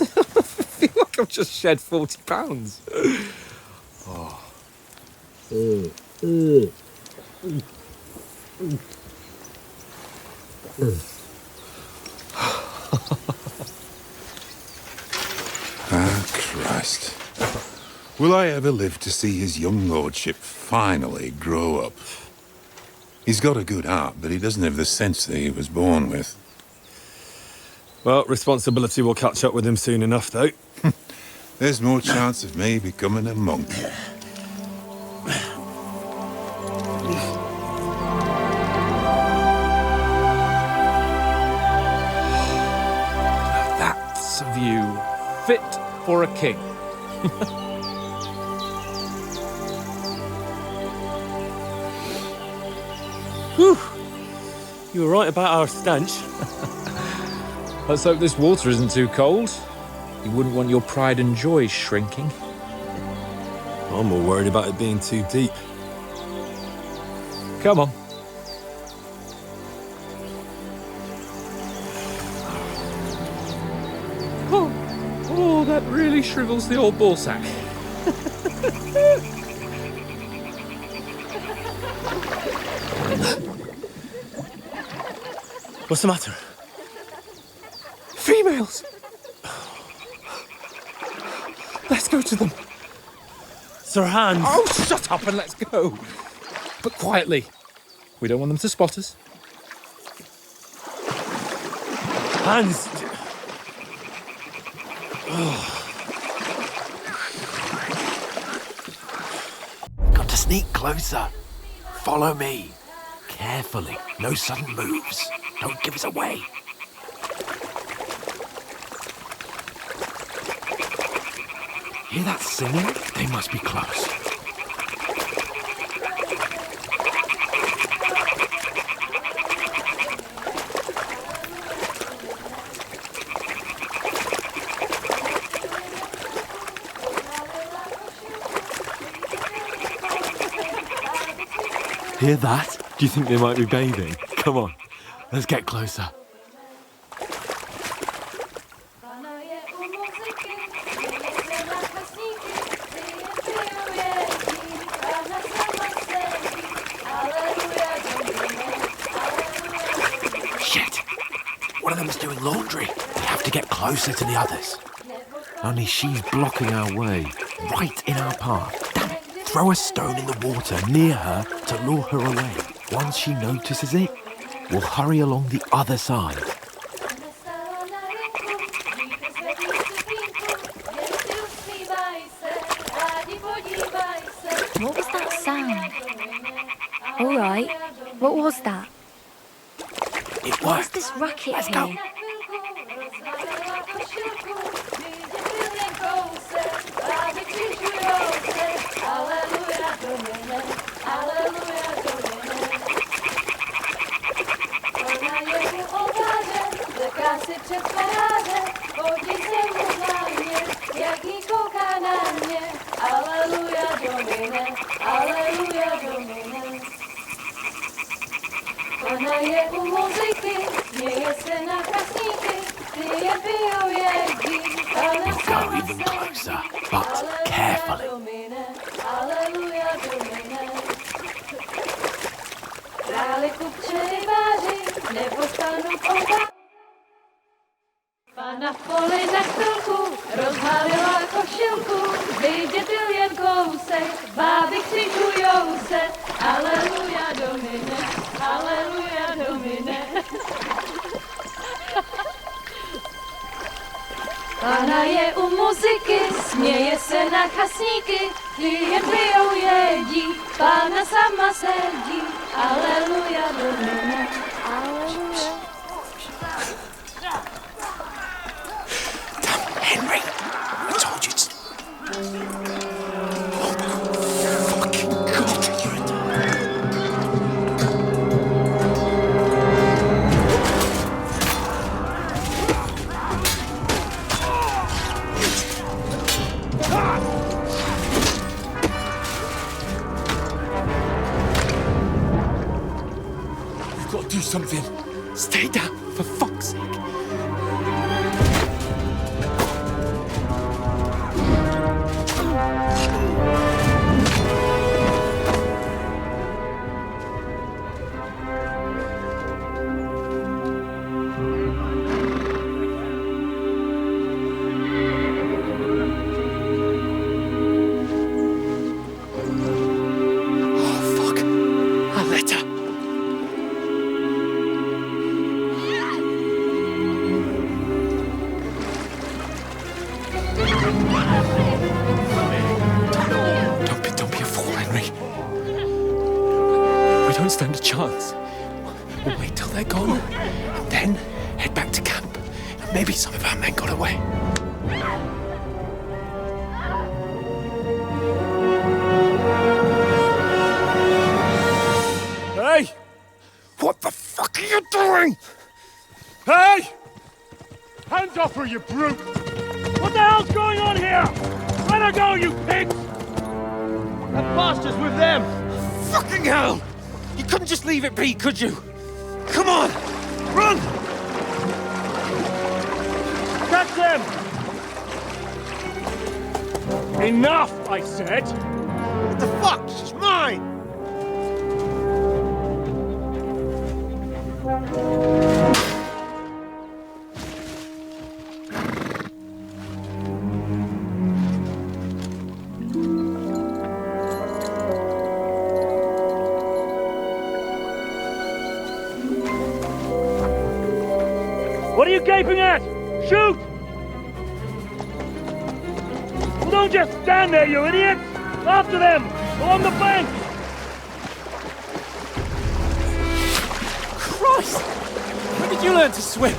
I feel like I've just shed 40 pounds. Oh. Ah, Christ. Will I ever live to see his young lordship finally grow up? He's got a good heart, but he doesn't have the sense that he was born with. Well, responsibility will catch up with him soon enough, though. There's more chance of me becoming a monk. That's a view fit for a king. You were right about our stench. Let's hope this water isn't too cold. You wouldn't want your pride and joy shrinking. I'm more worried about it being too deep. Come on. Oh, that really shrivels the old ballsack. What's the matter? Females! Let's go to them. Sir Hans! Oh, shut up and let's go. But quietly. We don't want them to spot us. Hans! Got to sneak closer. Follow me. Carefully. No sudden moves. Don't give us away. Hear that singing? They must be close. Hear that? Do you think they might be bathing? Come on, let's get closer. Shit! One of them's doing laundry. We have to get closer to the others. Only she's blocking our way, right in our path. Damn it! Throw a stone in the water near her to lure her away. Once she notices it, we'll hurry along the other side. What was that sound? All right, what was that? It worked. What's this racket Let's here? go. We'll go even closer, but carefully. Pana v poli za chvilku rozhalila košilku, vydětil jen kousek, báby křičujou se, aleluja domine, aleluja domine. Pana je u muziky, směje se na chasníky, ty jen pijou jedí, Pána sama sedí, aleluja domine, aleluja. Henry, I told you to... Oh, fucking God, you're in... We've got to do something. Stay down, for fuck's sake. Stand a chance. We'll wait till they're gone, and then head back to camp. Maybe some of our men got away. Hey! What the fuck are you doing? Hey! Hands off her, you brute! What the hell's going on here? Let her go, you pigs! That bastard's with them! Fucking hell! You couldn't just leave it be, could you? Come on! Run! Catch them! Enough, I said! What the fuck? She's mine! What are you gaping at? Shoot! Well, don't just stand there, you idiots! After them! Along the bank! Christ! When did you learn to swim?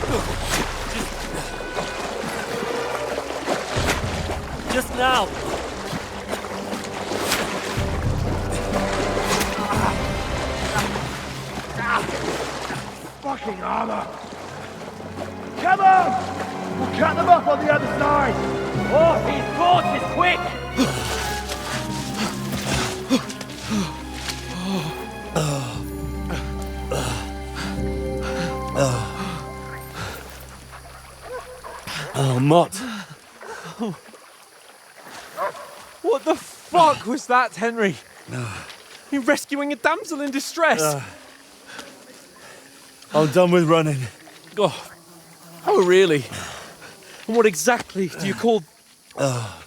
Just now! Fucking armor! Come on! We'll cut them off on the other side! Oh, his force is quick! Oh, Mott. What the fuck was that, Henry? You rescuing a damsel in distress? I'm done with running. Oh, really? And what exactly do you call... Oh,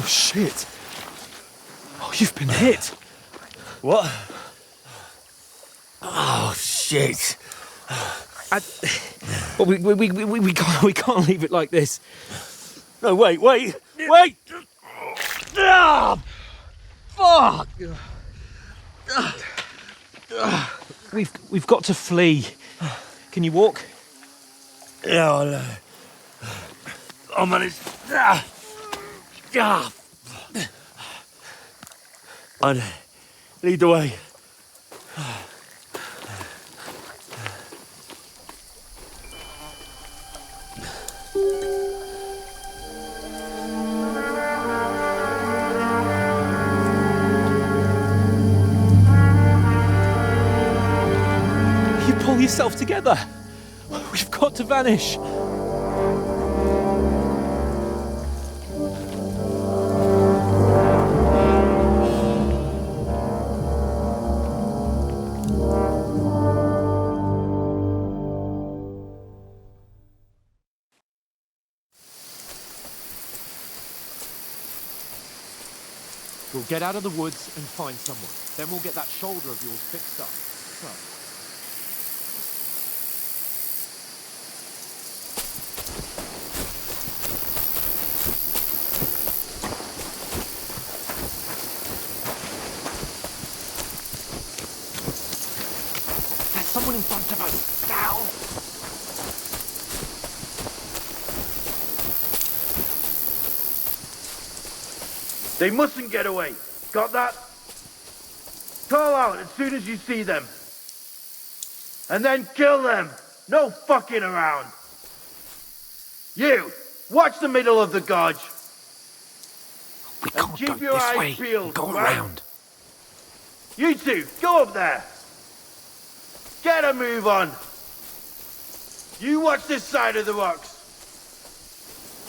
shit. Oh, you've been hit. What? Oh, shit. Well, we can't leave it like this. No, wait! Ah, fuck! We've got to flee. Can you walk? Yeah, I'll manage. I'd lead the way. You pull yourself together. We've got to vanish. We'll get out of the woods and find someone. Then we'll get that shoulder of yours fixed up. There's someone in front of us. Now! They mustn't get away. Got that? Call out as soon as you see them. And then kill them. No fucking around. You, watch the middle of the gorge. We can't keep go your this eyes way. peeled, Go right? around. You two, go up there. Get a move on. You watch this side of the rocks.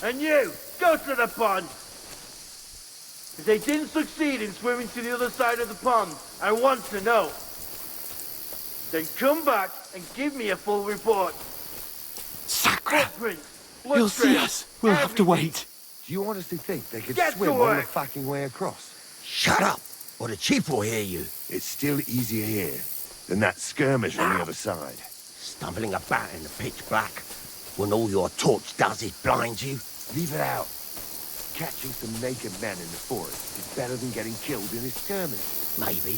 And you, go to the pond. If they didn't succeed in swimming to the other side of the pond, I want to know. Then come back and give me a full report. Sacra! Footprints, You'll see us. We'll have to wait. Do you honestly think they could Get swim to all the work. fucking way across? Shut up, or the chief will hear you. It's still easier here than that skirmish on the other side. Stumbling about in the pitch black, when all your torch does is blind you. Leave it out. Catching some naked men in the forest is better than getting killed in a skirmish. Maybe,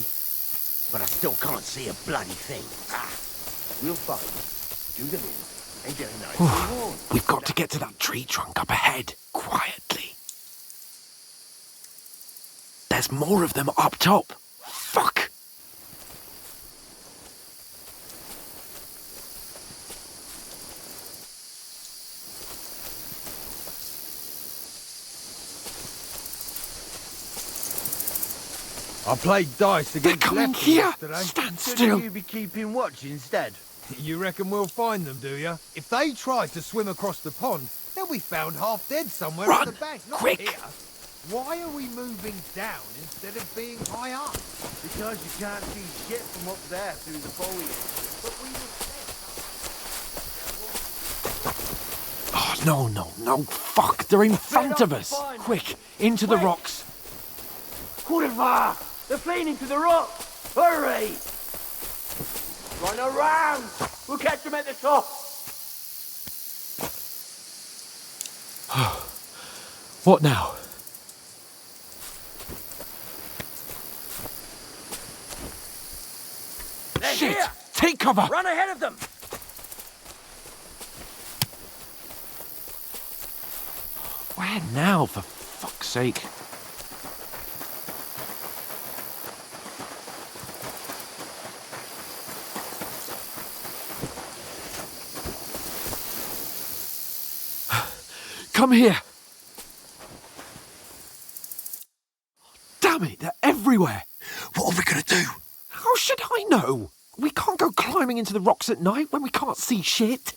but I still can't see a bloody thing. We'll find them, do them in, and get a nice reward. We've got to get to that tree trunk up ahead, quietly. There's more of them up top. Fuck! I played dice against coming Lefty here. yesterday. Stand Shouldn't still. you be keeping watch instead? You reckon we'll find them, do you? If they tried to swim across the pond, they'll be found half dead somewhere at the bank, not quick. here. Why are we moving down instead of being high up? Because you can't see shit from up there through the foliage. But we were Oh, no. Fuck, they're in front of us. Quick, into the rocks. Kurva! They're fleeing into the rock! Hurry! Run around! We'll catch them at the top! What now? They're Shit! here. Take cover! Run ahead of them! Where now, for fuck's sake? Come here! Damn it, they're everywhere! What are we gonna do? How should I know? We can't go climbing into the rocks at night when we can't see shit.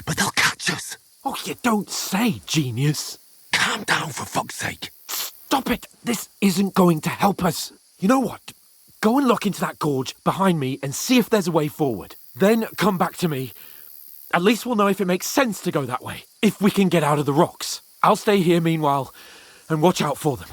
But they'll catch us. Oh, you don't say, genius. Calm down, for fuck's sake. Stop it! This isn't going to help us. You know what? Go and look into that gorge behind me and see if there's a way forward. Then come back to me. At least we'll know if it makes sense to go that way. If we can get out of the rocks. I'll stay here meanwhile and watch out for them.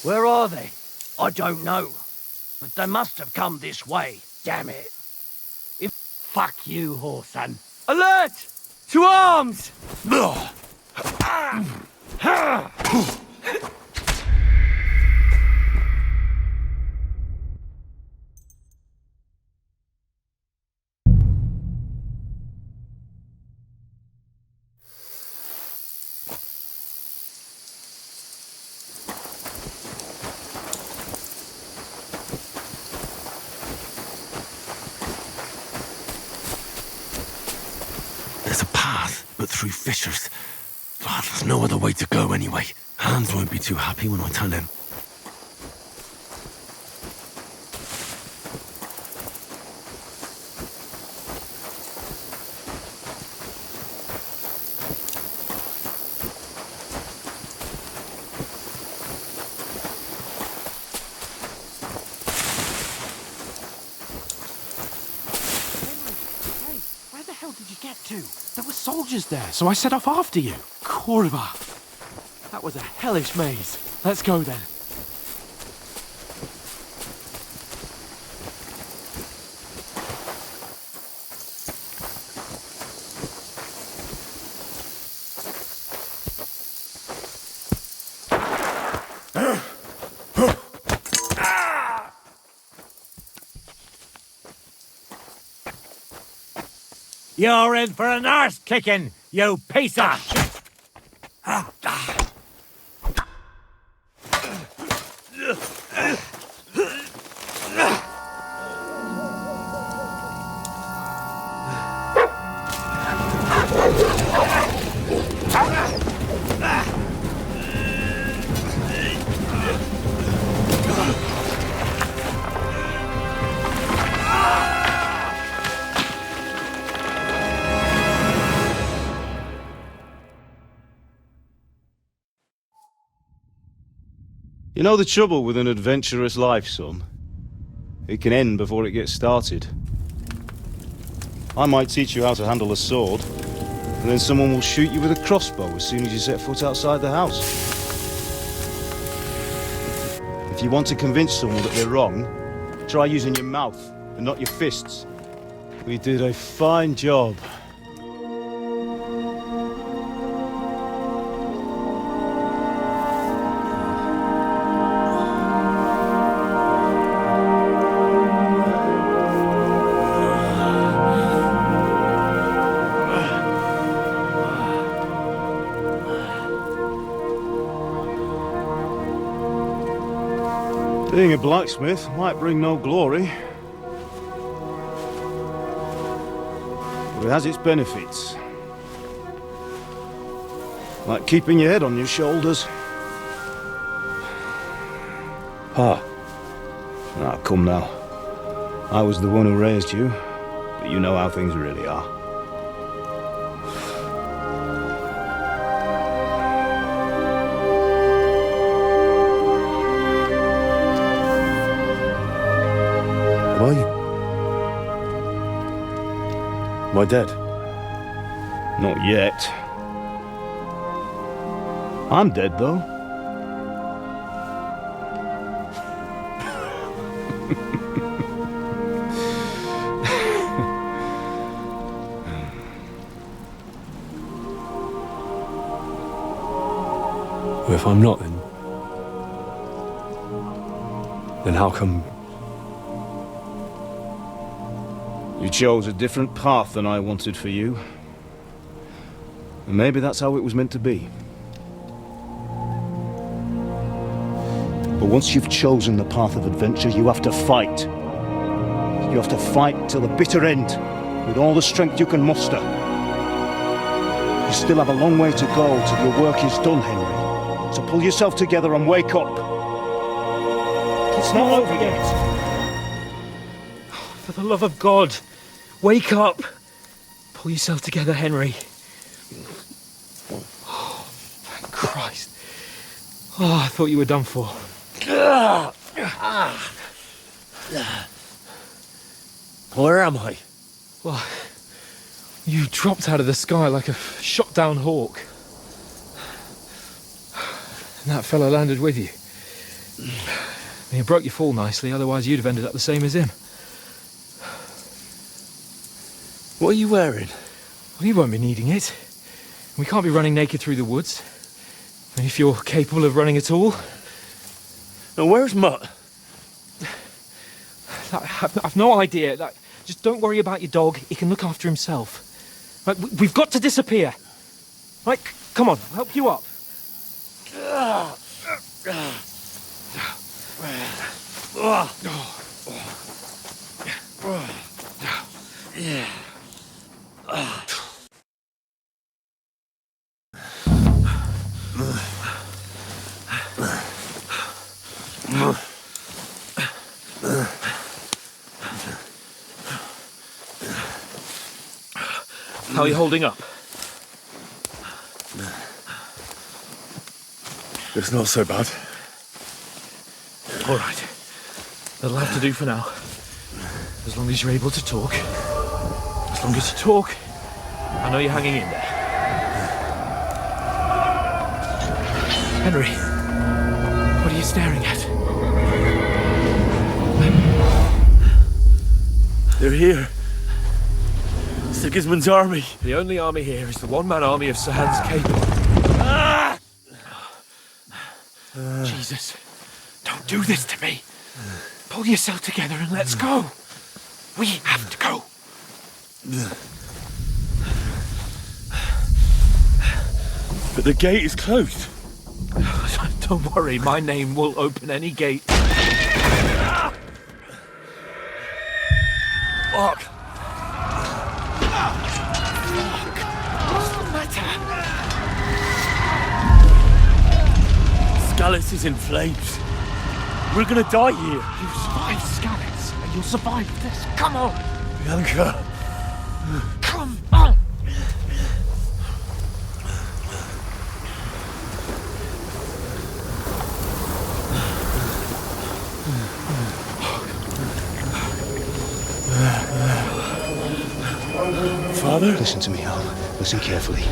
Where are they? I don't know. But they must have come this way. Damn it. Fuck you, whoreson. Alert! To arms! There's a path, but through fissures. Oh, there's no other way to go anyway. Hans won't be too happy when I tell him. There were soldiers there, so I set off after you. Kurva. That was a hellish maze. Let's go then. You're in for an arse kicking, you piece of shit! You know the trouble with an adventurous life, son? It can end before it gets started. I might teach you how to handle a sword, And then someone will shoot you with a crossbow as soon as you set foot outside the house. If you want to convince someone that they're wrong, try using your mouth and not your fists. We did a fine job. Being a blacksmith might bring no glory, but it has its benefits. Like keeping your head on your shoulders. Pa. Ah, come now. I was the one who raised you, but you know how things really are. Am I dead? Not yet. I'm dead, though. Well, if I'm not, then how come... You chose a different path than I wanted for you. And maybe that's how it was meant to be. But once you've chosen the path of adventure, you have to fight. You have to fight till the bitter end, with all the strength you can muster. You still have a long way to go till your work is done, Henry. So pull yourself together and wake up. It's not over yet. For the love of God, wake up! Pull yourself together, Henry. Oh, thank Christ. Oh, I thought you were done for. Where am I? Well, you dropped out of the sky like a shot-down hawk. And that fella landed with you. I mean, it broke your fall nicely, otherwise you'd have ended up the same as him. What are you wearing? Well, you won't be needing it. We can't be running naked through the woods. And if you're capable of running at all... Now, where's Mutt? I've no idea. Just don't worry about your dog. He can look after himself. Right, we've got to disappear. Right, come on, I'll help you up. Yeah. How are you holding up? It's not so bad. All right. That'll have to do for now. As long as you're able to talk. As long as you talk, I know you're hanging in there. Henry, what are you staring at? They're here. Sigismund's army. The only army here is the one-man army of Sir Hans Cable. Ah! Jesus, don't do this to me. Pull yourself together and let's go. We have to go. But the gate is closed. Don't worry, my name will open any gate. Fuck. What's the matter? Skalitz is in flames. We're gonna die here. You survived Skalitz, and you'll survive this. Come on. Bianca. Come on. Father? Listen to me, Al. Listen carefully.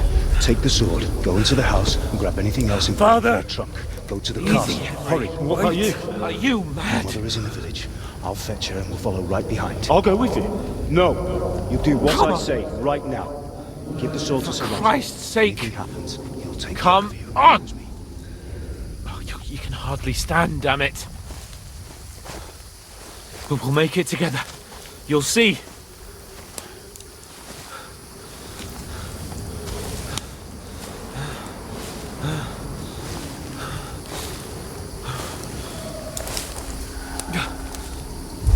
Take the sword, go into the house, and grab anything else in the trunk. Go to the castle. Hurry. What about you? Are you My mad? mother is in the village. I'll fetch her and we'll follow right behind. I'll go with you. No. You do what Come I on. say right now. Give the sword to For Sir Christ's sake. Anything happens, he'll take Come care of you. on! Oh, you can hardly stand, damn it. But we'll make it together. You'll see.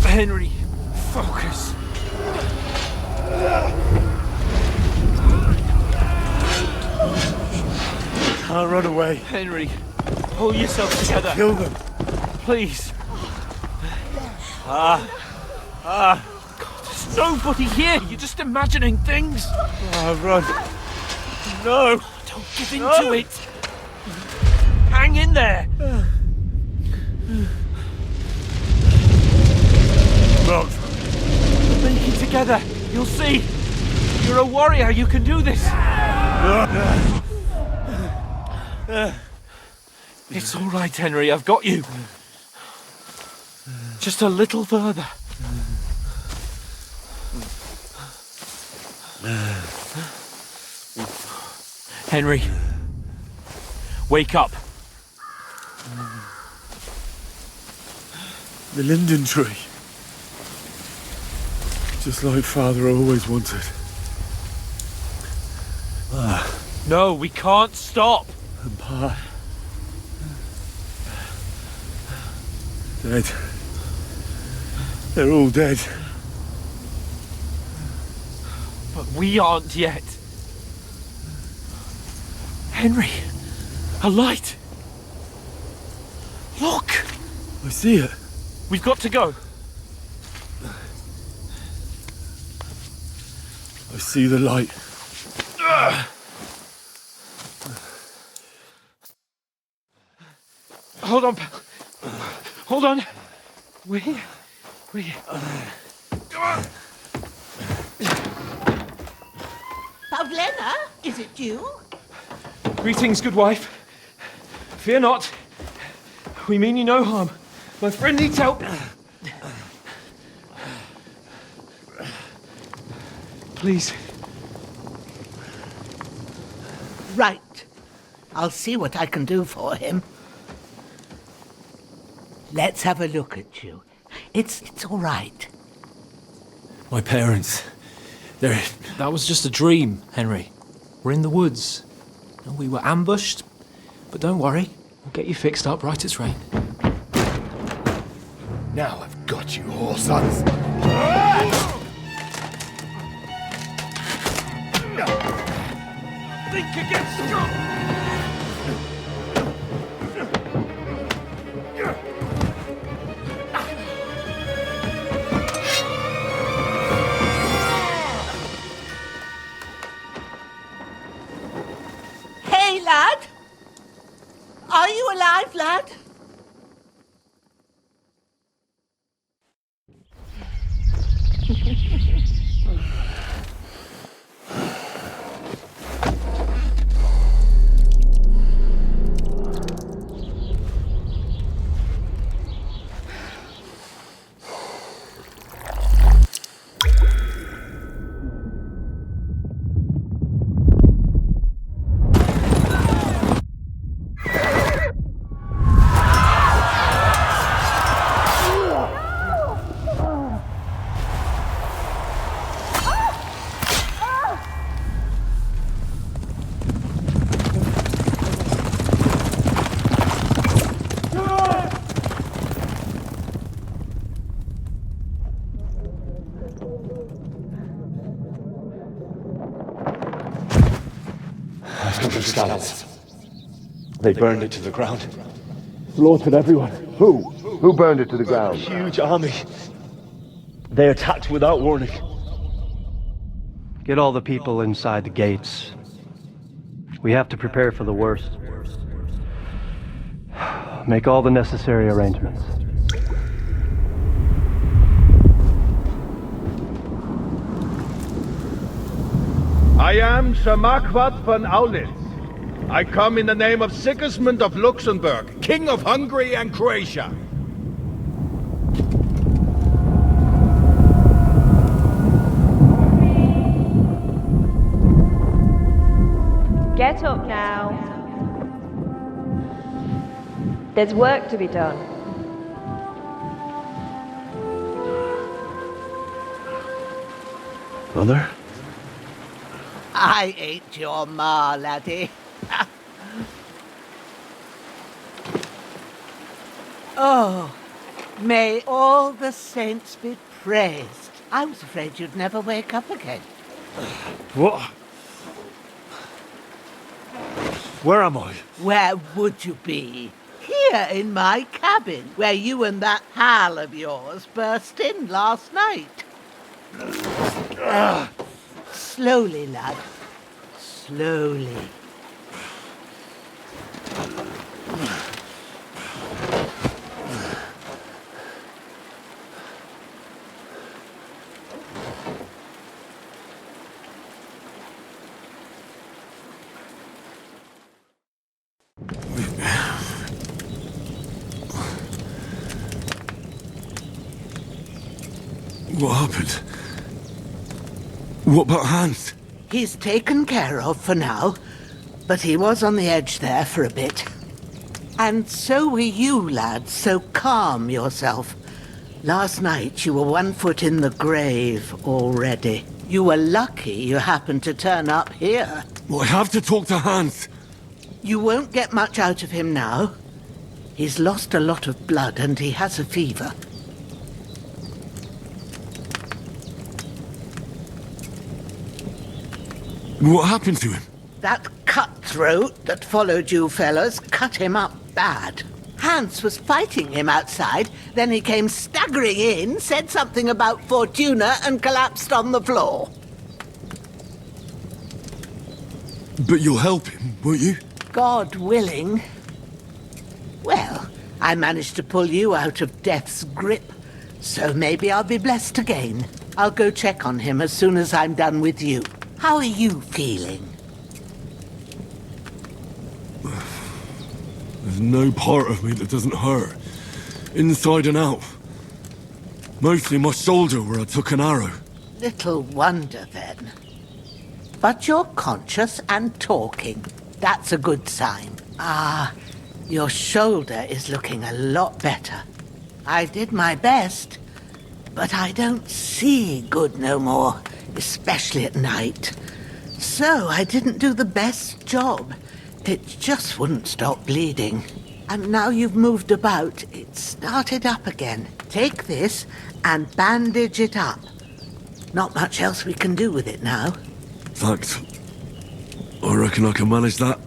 Henry, focus. Can't run away. Henry, pull yourself together. Kill them. Please. God, there's nobody here. You're just imagining things. Run. No. Don't give in to it. Hang in there. Look. Make it together. You'll see. You're a warrior. You can do this. It's all right, Henry. I've got you. Just a little further. Henry, wake up. The linden tree. Just like Father always wanted. No, we can't stop. And Pa. Dead. They're all dead. But we aren't yet. Henry, a light. Look. I see it. We've got to go. I see the light. Hold on, pal. Hold on. We're here. We're here. Come on. Pavlena, is it you? Greetings, good wife. Fear not. We mean you no harm. My friend needs help. Please. Right. I'll see what I can do for him. Let's have a look at you. It's all right. My parents, they're... That was just a dream, Henry. We're in the woods. We were ambushed, but don't worry. We'll get you fixed up right as rain. Now I've got you, whoresons. Think against strong. Hey, lad! Are you alive, lad? Scallops. They burned it to the ground. Slaughtered everyone. Who? Who burned it to the ground? Huge army. They attacked without warning. Get all the people inside the gates. We have to prepare for the worst. Make all the necessary arrangements. I am Sir Marquardt von Aulitz. I come in the name of Sigismund of Luxembourg, King of Hungary and Croatia. Get up now. There's work to be done. Mother? I ain't your ma, laddie. Oh, may all the saints be praised. I was afraid you'd never wake up again. What? Where am I? Where would you be? Here in my cabin, where you and that pal of yours burst in last night. Slowly, lad. Slowly. What happened? What about Hans? He's taken care of for now, but he was on the edge there for a bit. And so were you, lad, so calm yourself. Last night you were 1 foot in the grave already. You were lucky you happened to turn up here. Well, I have to talk to Hans. You won't get much out of him now. He's lost a lot of blood and he has a fever. What happened to him? That cutthroat that followed you fellas cut him up bad. Hans was fighting him outside, then he came staggering in, said something about Fortuna and collapsed on the floor. But you'll help him, won't you? God willing. Well, I managed to pull you out of death's grip, so maybe I'll be blessed again. I'll go check on him as soon as I'm done with you. How are you feeling? There's no part of me that doesn't hurt. Inside and out. Mostly my shoulder where I took an arrow. Little wonder then. But you're conscious and talking. That's a good sign. Ah, your shoulder is looking a lot better. I did my best, but I don't see good no more, especially at night. So I didn't do the best job. It just wouldn't stop bleeding. And now you've moved about, it started up again. Take this and bandage it up. Not much else we can do with it now. Thanks. I reckon I can manage that.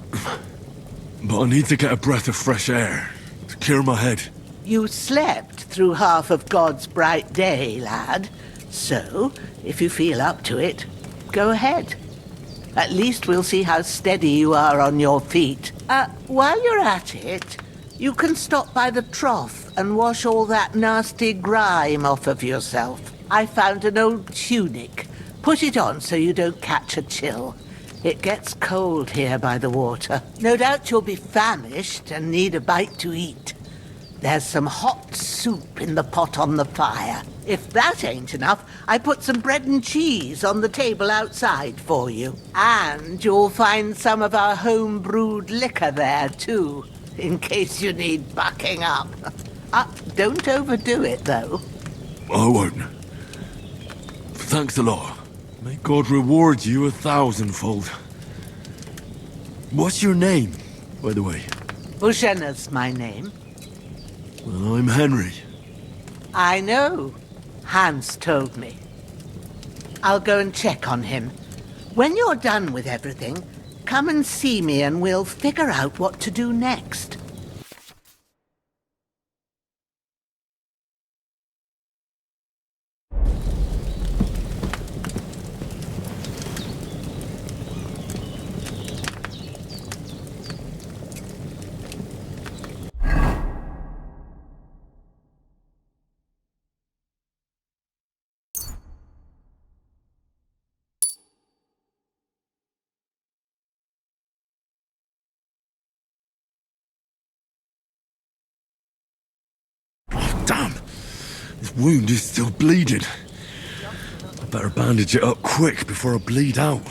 But I need to get a breath of fresh air to clear my head. You slept through half of God's bright day, lad. So, if you feel up to it, go ahead. At least we'll see how steady you are on your feet. While you're at it, you can stop by the trough and wash all that nasty grime off of yourself. I found an old tunic. Put it on so you don't catch a chill. It gets cold here by the water. No doubt you'll be famished and need a bite to eat. There's some hot soup in the pot on the fire. If that ain't enough, I put some bread and cheese on the table outside for you. And you'll find some of our home-brewed liquor there, too, in case you need bucking up. Don't overdo it, though. I won't. Thanks a lot. May God reward you 1,000-fold. What's your name, by the way? Bushena's my name. Well, I'm Henry. I know. Hans told me. I'll go and check on him. When you're done with everything, come and see me and we'll figure out what to do next. Damn! This wound is still bleeding. I better bandage it up quick before I bleed out.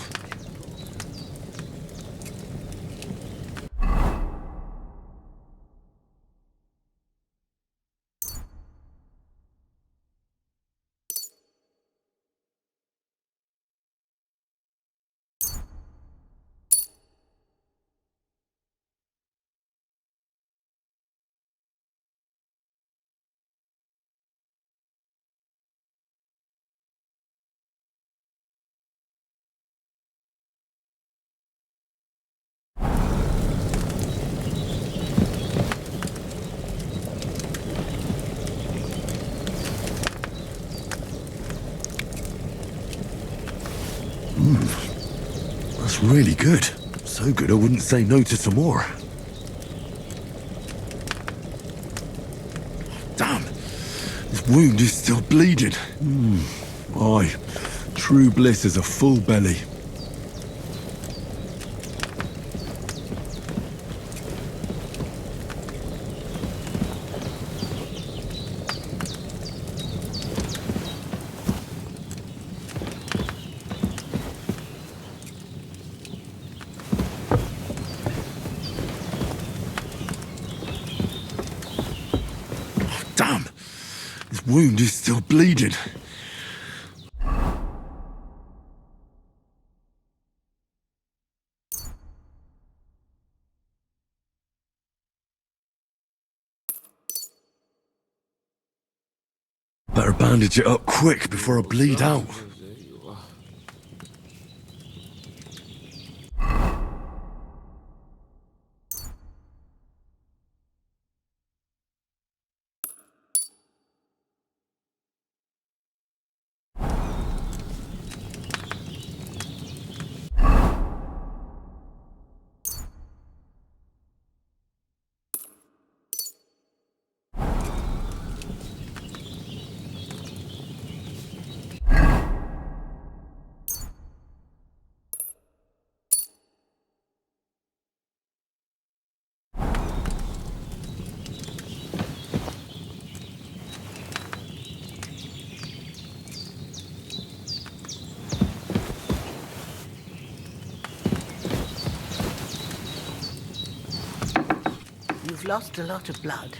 That's really good. So good I wouldn't say no to some more. Damn! This wound is still bleeding. Aye. True bliss is a full belly. Damn! This wound is still bleeding. Better bandage it up quick before I bleed out. You've lost a lot of blood,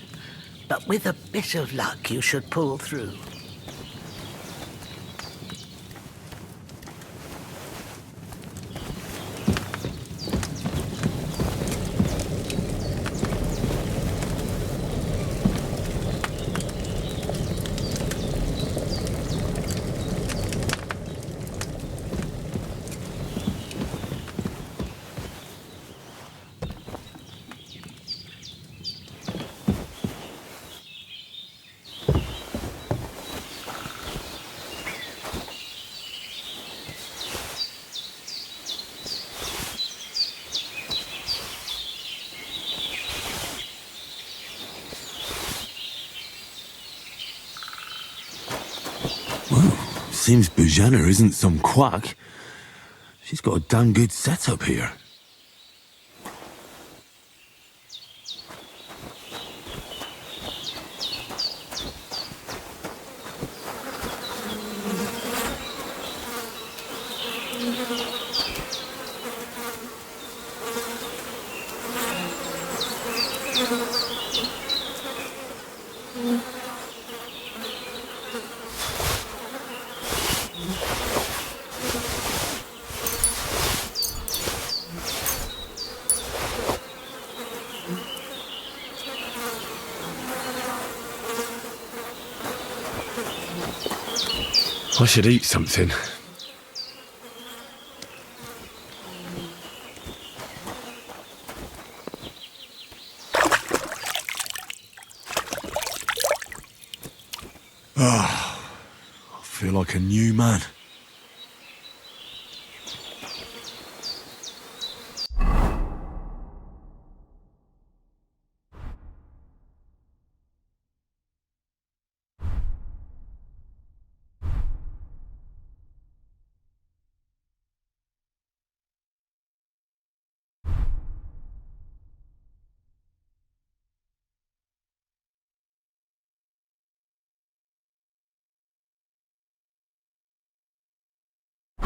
but with a bit of luck you should pull through. Seems Bujana isn't some quack. She's got a damn good setup here. I should eat something. I feel like a new man.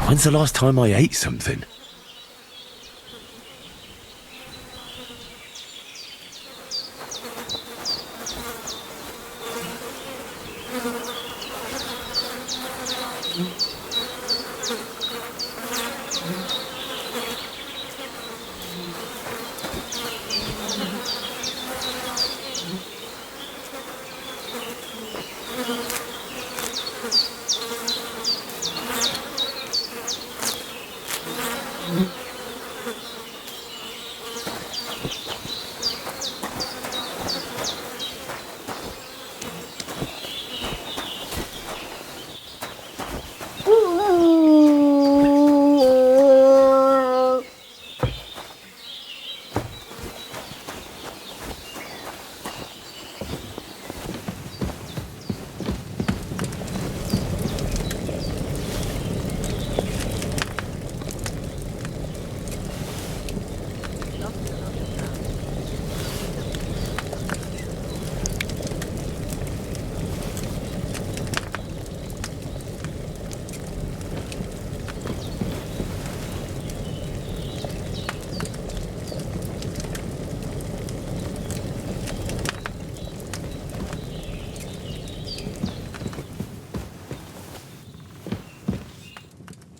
When's the last time I ate something?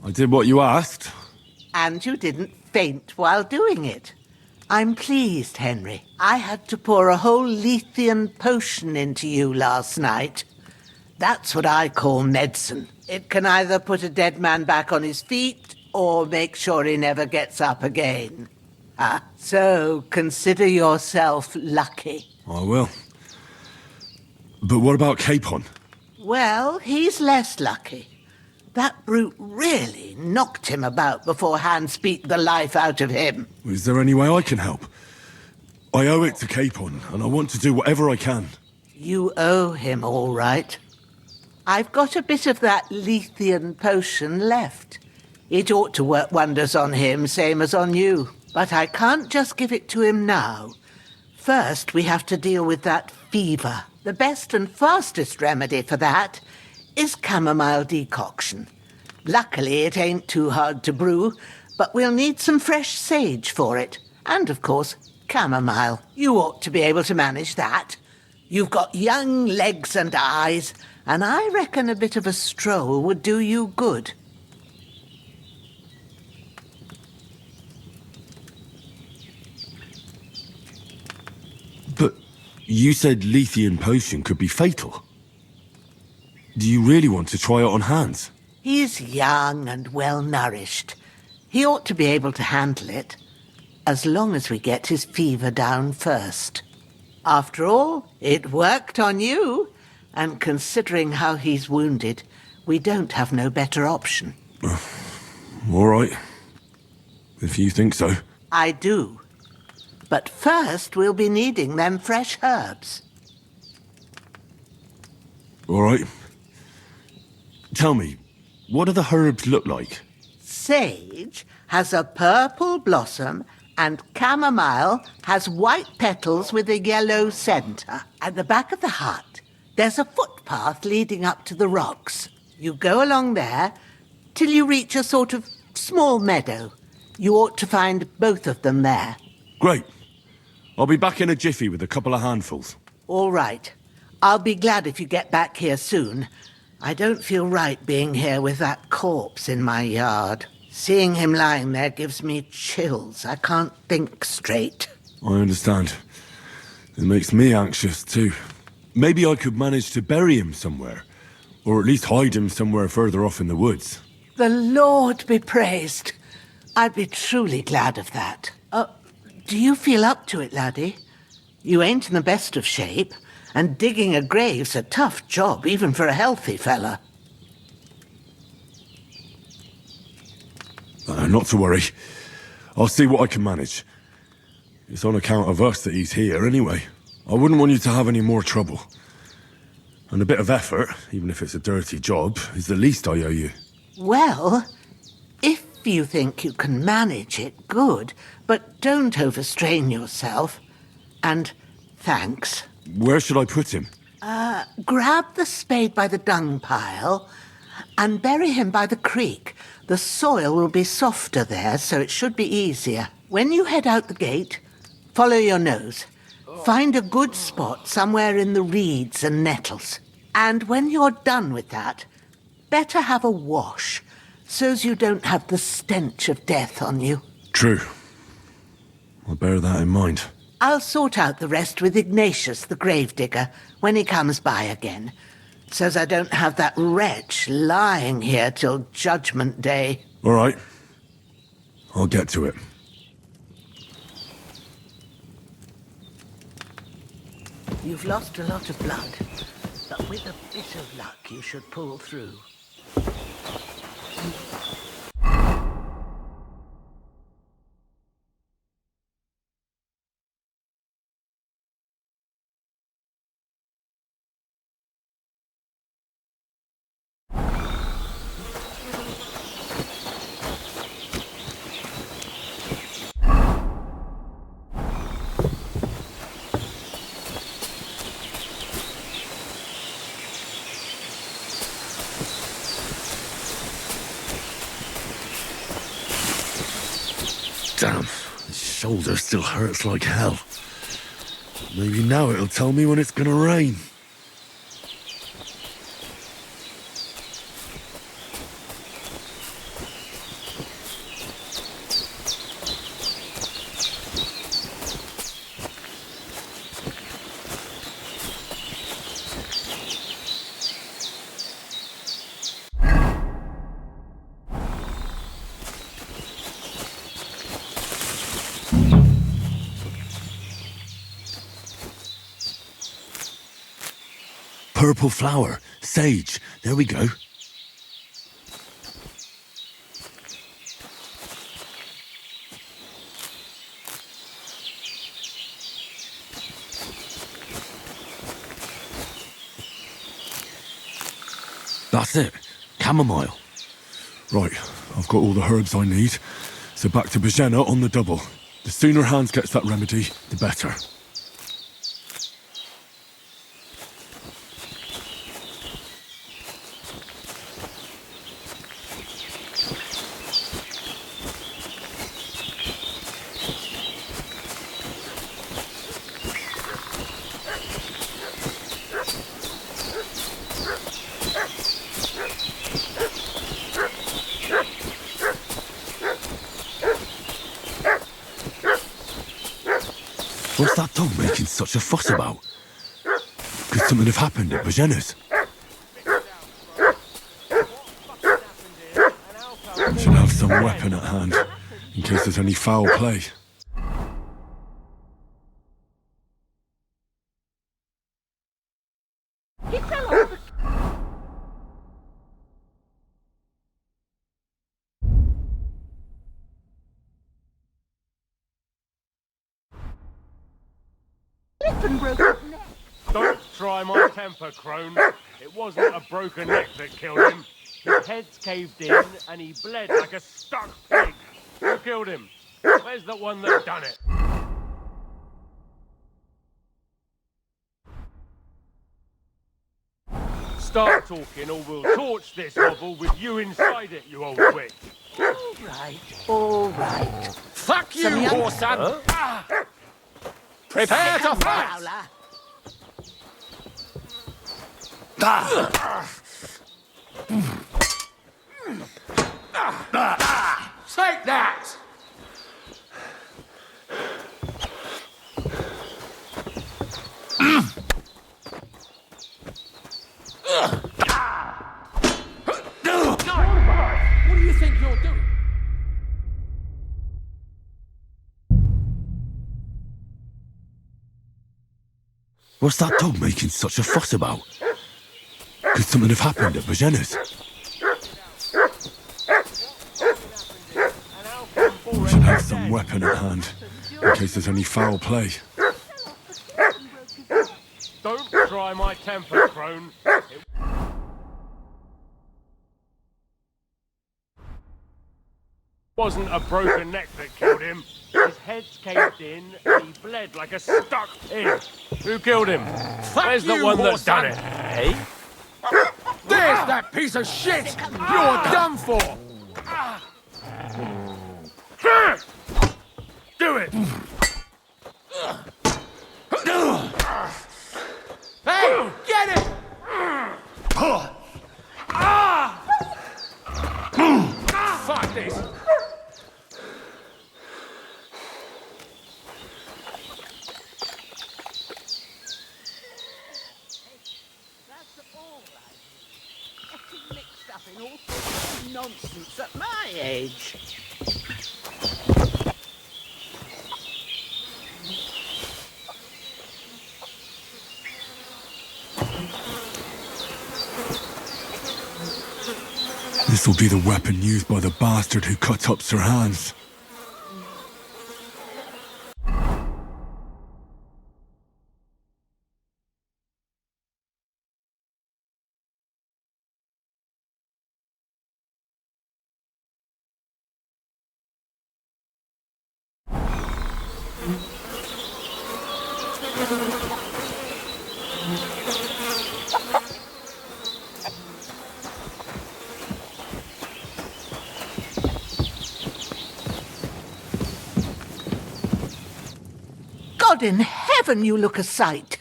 I did what you asked. And you didn't faint while doing it. I'm pleased, Henry. I had to pour a whole Lethean potion into you last night. That's what I call medicine. It can either put a dead man back on his feet or make sure he never gets up again. So consider yourself lucky. I will. But what about Capon? Well, he's less lucky. That brute really knocked him about before Hans beat the life out of him. Is there any way I can help? I owe it to Capon, and I want to do whatever I can. You owe him, all right. I've got a bit of that Lethean potion left. It ought to work wonders on him, same as on you. But I can't just give it to him now. First, we have to deal with that fever. The best and fastest remedy for that is chamomile decoction. Luckily, it ain't too hard to brew, but we'll need some fresh sage for it. And, of course, chamomile. You ought to be able to manage that. You've got young legs and eyes, and I reckon a bit of a stroll would do you good. But you said Lethean potion could be fatal. Do you really want to try it on Hans? He's young and well-nourished. He ought to be able to handle it, as long as we get his fever down first. After all, it worked on you, and considering how he's wounded, we don't have no better option. All right. If you think so. I do. But first, we'll be needing them fresh herbs. All right. Tell me, what do the herbs look like? Sage has a purple blossom, and chamomile has white petals with a yellow centre. At the back of the hut, there's a footpath leading up to the rocks. You go along there till you reach a sort of small meadow. You ought to find both of them there. Great. I'll be back in a jiffy with a couple of handfuls. All right. I'll be glad if you get back here soon. I don't feel right being here with that corpse in my yard. Seeing him lying there gives me chills. I can't think straight. I understand. It makes me anxious too. Maybe I could manage to bury him somewhere. Or at least hide him somewhere further off in the woods. The Lord be praised. I'd be truly glad of that. Do you feel up to it, laddie? You ain't in the best of shape, and digging a grave's a tough job, even for a healthy fella. Not to worry. I'll see what I can manage. It's on account of us that he's here anyway. I wouldn't want you to have any more trouble. And a bit of effort, even if it's a dirty job, is the least I owe you. Well, if you think you can manage it, good, but don't overstrain yourself. And thanks. Where should I put him? Grab the spade by the dung pile And bury him by the creek. The soil will be softer there, so it should be easier. When you head out the gate, follow your nose. Find a good spot somewhere in the reeds and nettles. And when you're done with that, better have a wash, so's you don't have the stench of death on you. True. I'll bear that in mind. I'll sort out the rest with Ignatius, the gravedigger, when he comes by again, so's I don't have that wretch lying here till Judgment Day. All right. I'll get to it. You've lost a lot of blood, but with a bit of luck you should pull through. Damn, his shoulder still hurts like hell. Maybe now it'll tell me when it's gonna rain. Purple flower, sage, there we go. That's it, chamomile. Right, I've got all the herbs I need, so back to Bajena on the double. The sooner Hans gets that remedy, the better. What's that dog making such a fuss about? Could something have happened at Bajena's? Should have some weapon at hand, in case there's any foul play. Don't try my temper, crone. It wasn't a broken neck that killed him. His head's caved in and he bled like a stuck pig. Who killed him? Where's the one that done it? Start talking or we'll torch this hovel with you inside it, you old witch. All right. Fuck you, whoreson! Prepare to fight! Take that! What do you think you're doing? What's that dog making such a fuss about? Could something have happened at Bajena's? Should have some weapon at hand, in case there's any foul play. Don't try my temper, crone. It wasn't a broken neck that killed him. His head's caved in and he bled like a stuck pig. Who killed him? Where's the one that done it? Eh? There's the back, piece of shit! You're done for! Do it! Hey, get it! Fuck this! Mixed up in all sorts of nonsense at my age. This will be the weapon used by the bastard who cut up Sir Hans. God in heaven, you look a sight.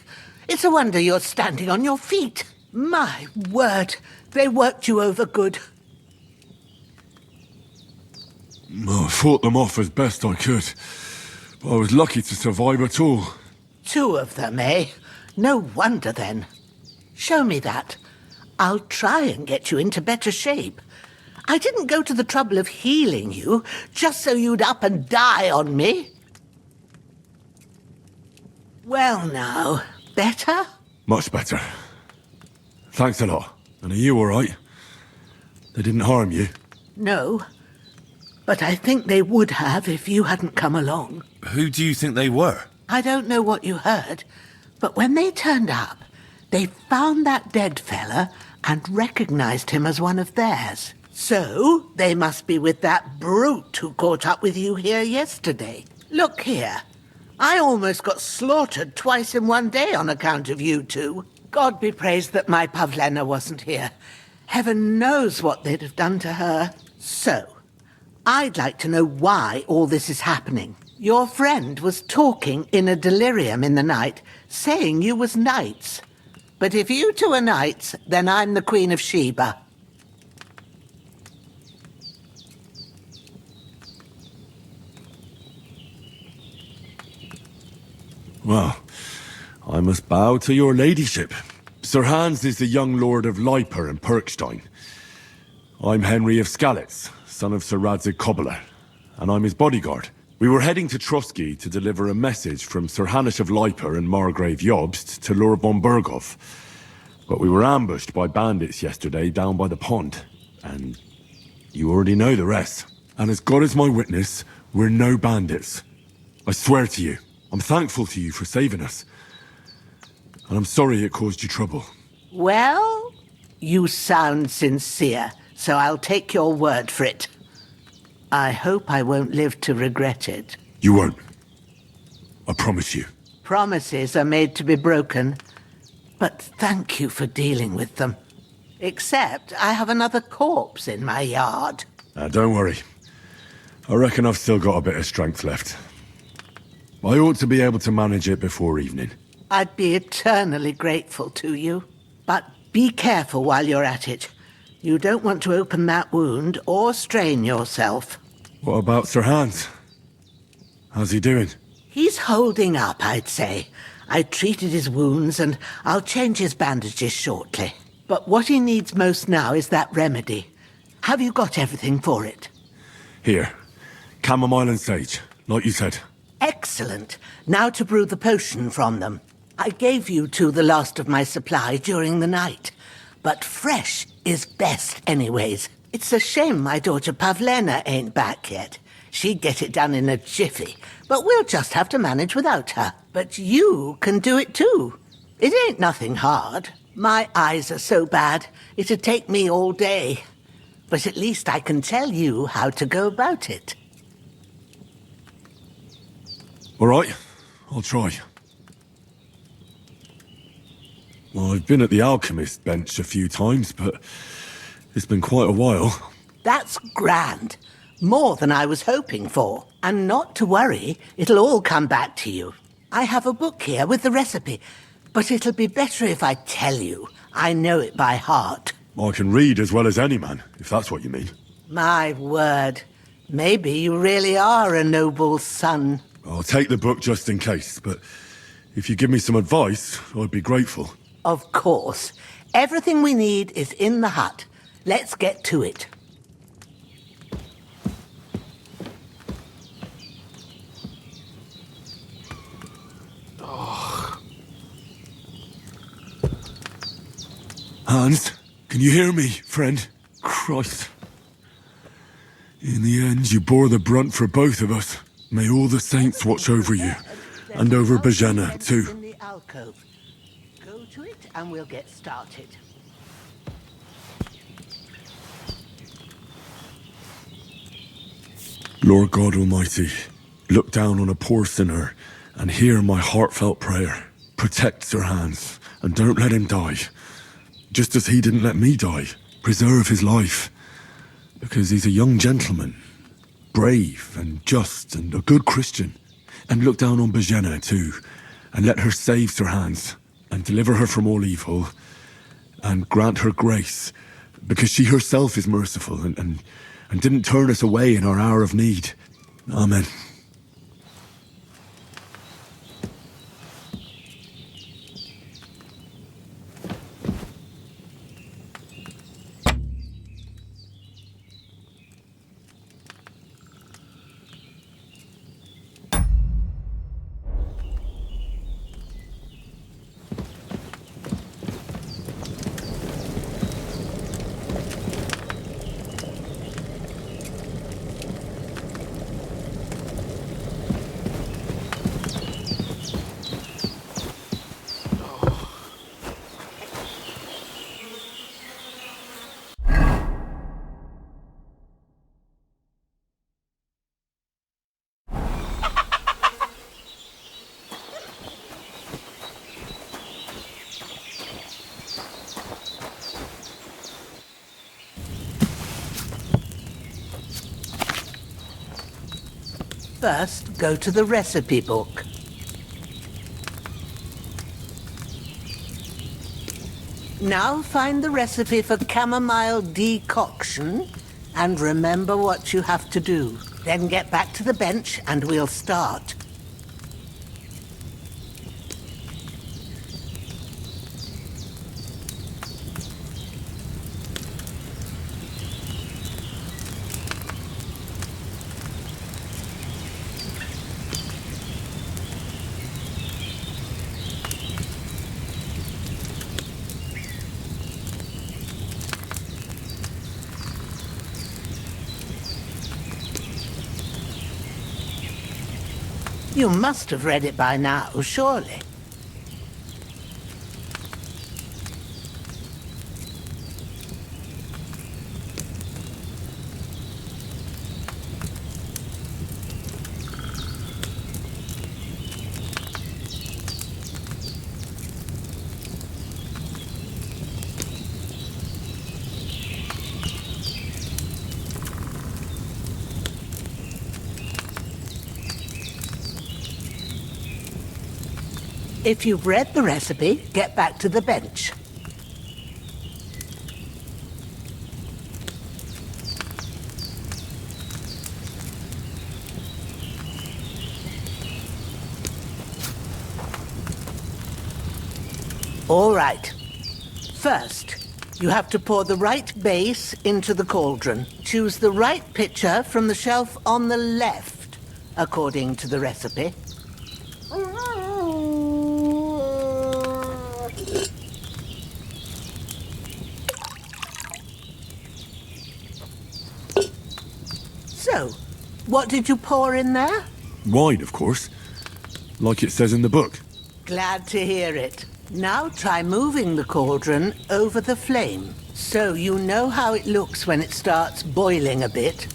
It's a wonder you're standing on your feet. My word, they worked you over good. I fought them off as best I could, but I was lucky to survive at all. 2 of them, eh? No wonder then. Show me that. I'll try and get you into better shape. I didn't go to the trouble of healing you just so you'd up and die on me. Well now, better? Much better. Thanks a lot. And are you all right? They didn't harm you? No, but I think they would have if you hadn't come along. Who do you think they were? I don't know what you heard, but when they turned up, they found that dead fella and recognized him as one of theirs. So, they must be with that brute who caught up with you here yesterday. Look here. I almost got slaughtered twice in one day on account of you two. God be praised that my Pavlena wasn't here. Heaven knows what they'd have done to her. So, I'd like to know why all this is happening. Your friend was talking in a delirium in the night, saying you was knights. But if you two are knights, then I'm the Queen of Sheba. Well, I must bow to your ladyship. Sir Hans is the young lord of Leiper and Perkstein. I'm Henry of Skalitz, son of Sir Radzig Cobbler, and I'm his bodyguard. We were heading to Trotsky to deliver a message from Sir Hanush of Leiper and Margrave Jobst to Lord von Berghoff. But we were ambushed by bandits yesterday down by the pond, and you already know the rest. And as God is my witness, we're no bandits. I swear to you. I'm thankful to you for saving us. And I'm sorry it caused you trouble. Well, you sound sincere, so I'll take your word for it. I hope I won't live to regret it. You won't. I promise you. Promises are made to be broken, but thank you for dealing with them. Except I have another corpse in my yard. Don't worry. I reckon I've still got a bit of strength left. I ought to be able to manage it before evening. I'd be eternally grateful to you. But be careful while you're at it. You don't want to open that wound or strain yourself. What about Sir Hans? How's he doing? He's holding up, I'd say. I treated his wounds and I'll change his bandages shortly. But what he needs most now is that remedy. Have you got everything for it? Here. Chamomile and sage, like you said. Excellent. Now to brew the potion from them. I gave you two the last of my supply during the night. But fresh is best anyways. It's a shame my daughter Pavlena ain't back yet. She'd get it done in a jiffy, but we'll just have to manage without her. But you can do it too. It ain't nothing hard. My eyes are so bad, it'd take me all day. But at least I can tell you how to go about it. All right, I'll try. Well, I've been at the alchemist bench a few times, but it's been quite a while. That's grand. More than I was hoping for. And not to worry, it'll all come back to you. I have a book here with the recipe, but it'll be better if I tell you. I know it by heart. I can read as well as any man, if that's what you mean. My word. Maybe you really are a noble son. I'll take the book just in case, but if you give me some advice, I'd be grateful. Of course. Everything we need is in the hut. Let's get to it. Hans, can you hear me, friend? Christ. In the end, you bore the brunt for both of us. May all the saints watch over you, and over Bajana, too. In the alcove. Go to it and we'll get started. Lord God Almighty, look down on a poor sinner and hear my heartfelt prayer. Protect Sir Hans, and don't let him die. Just as he didn't let me die. Preserve his life. Because he's a young gentleman. Brave and just and a good Christian. And look down on Bajana too. And let her save Sir Hans. And deliver her from all evil. And grant her grace. Because she herself is merciful and didn't turn us away in our hour of need. Amen. First, go to the recipe book. Now find the recipe for chamomile decoction and remember what you have to do. Then get back to the bench and we'll start. You must have read it by now, surely. If you've read the recipe, get back to the bench. All right. First, you have to pour the right base into the cauldron. Choose the right pitcher from the shelf on the left, according to the recipe. So, what did you pour in there? Wine, of course. Like it says in the book. Glad to hear it. Now try moving the cauldron over the flame, so you know how it looks when it starts boiling a bit.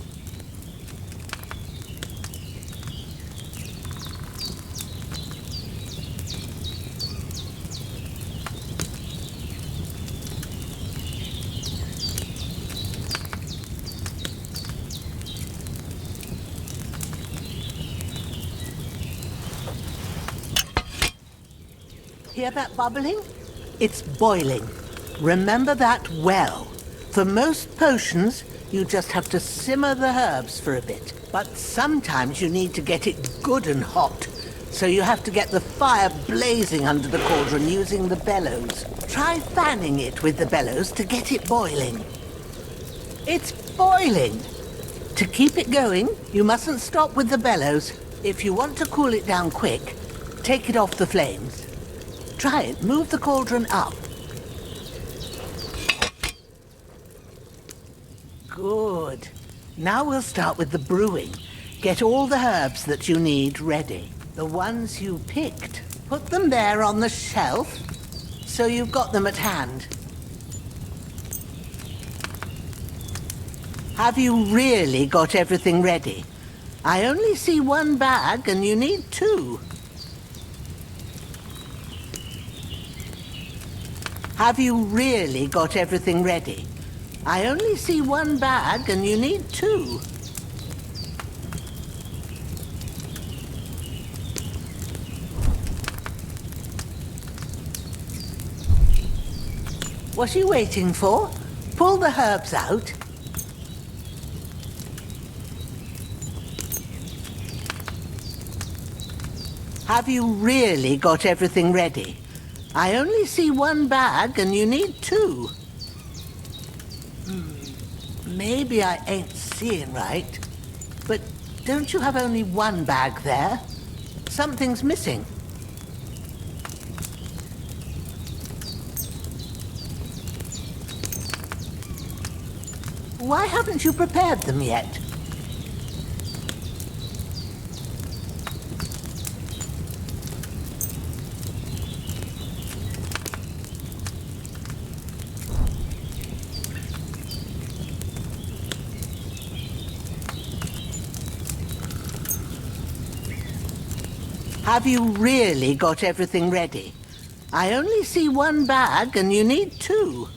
Hear that bubbling? It's boiling. Remember that well. For most potions, you just have to simmer the herbs for a bit. But sometimes you need to get it good and hot. So you have to get the fire blazing under the cauldron using the bellows. Try fanning it with the bellows to get it boiling. It's boiling! To keep it going, you mustn't stop with the bellows. If you want to cool it down quick, take it off the flames. Try it. Move the cauldron up. Good. Now we'll start with the brewing. Get all the herbs that you need ready. The ones you picked. Put them there on the shelf, so you've got them at hand. Have you really got everything ready? I only see one bag and you need two. Have you really got everything ready? I only see one bag and you need two. What are you waiting for? Pull the herbs out. Have you really got everything ready? I only see one bag and you need two. Maybe I ain't seeing right, but don't you have only one bag there? Something's missing. Why haven't you prepared them yet? Have you really got everything ready? I only see one bag and you need two.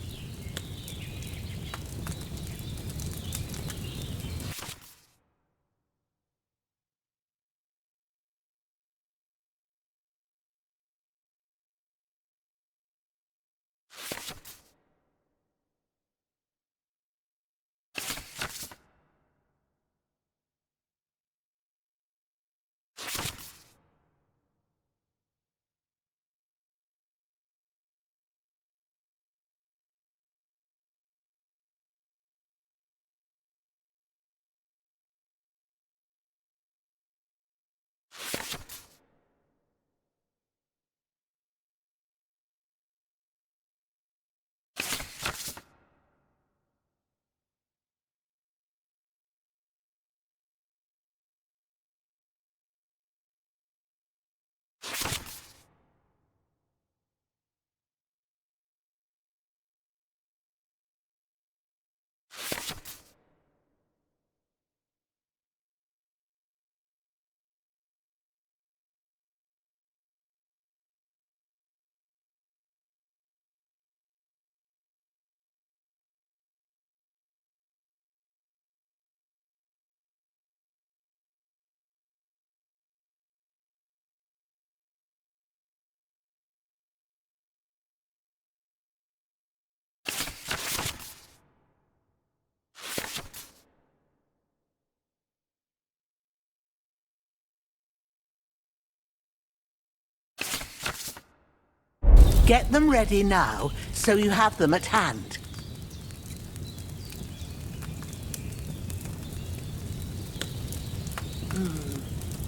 Get them ready now, so you have them at hand.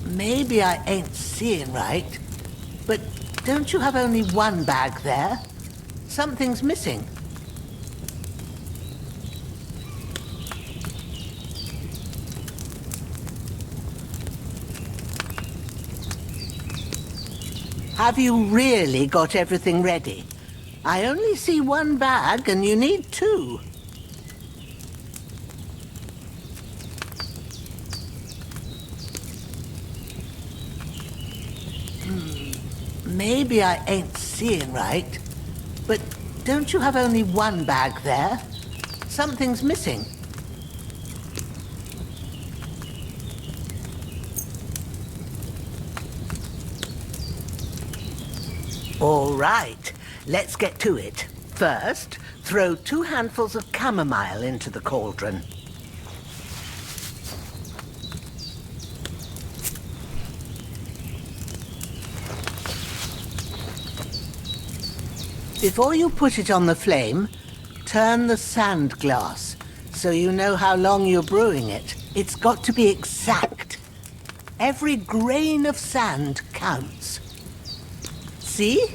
Maybe I ain't seeing right, but don't you have only one bag there? Something's missing. Have you really got everything ready? I only see one bag and you need two. Maybe I ain't seeing right, but don't you have only one bag there? Something's missing. All right, let's get to it. First, throw 2 handfuls of chamomile into the cauldron. Before you put it on the flame, turn the sand glass so you know how long you're brewing it. It's got to be exact. Every grain of sand counts. See?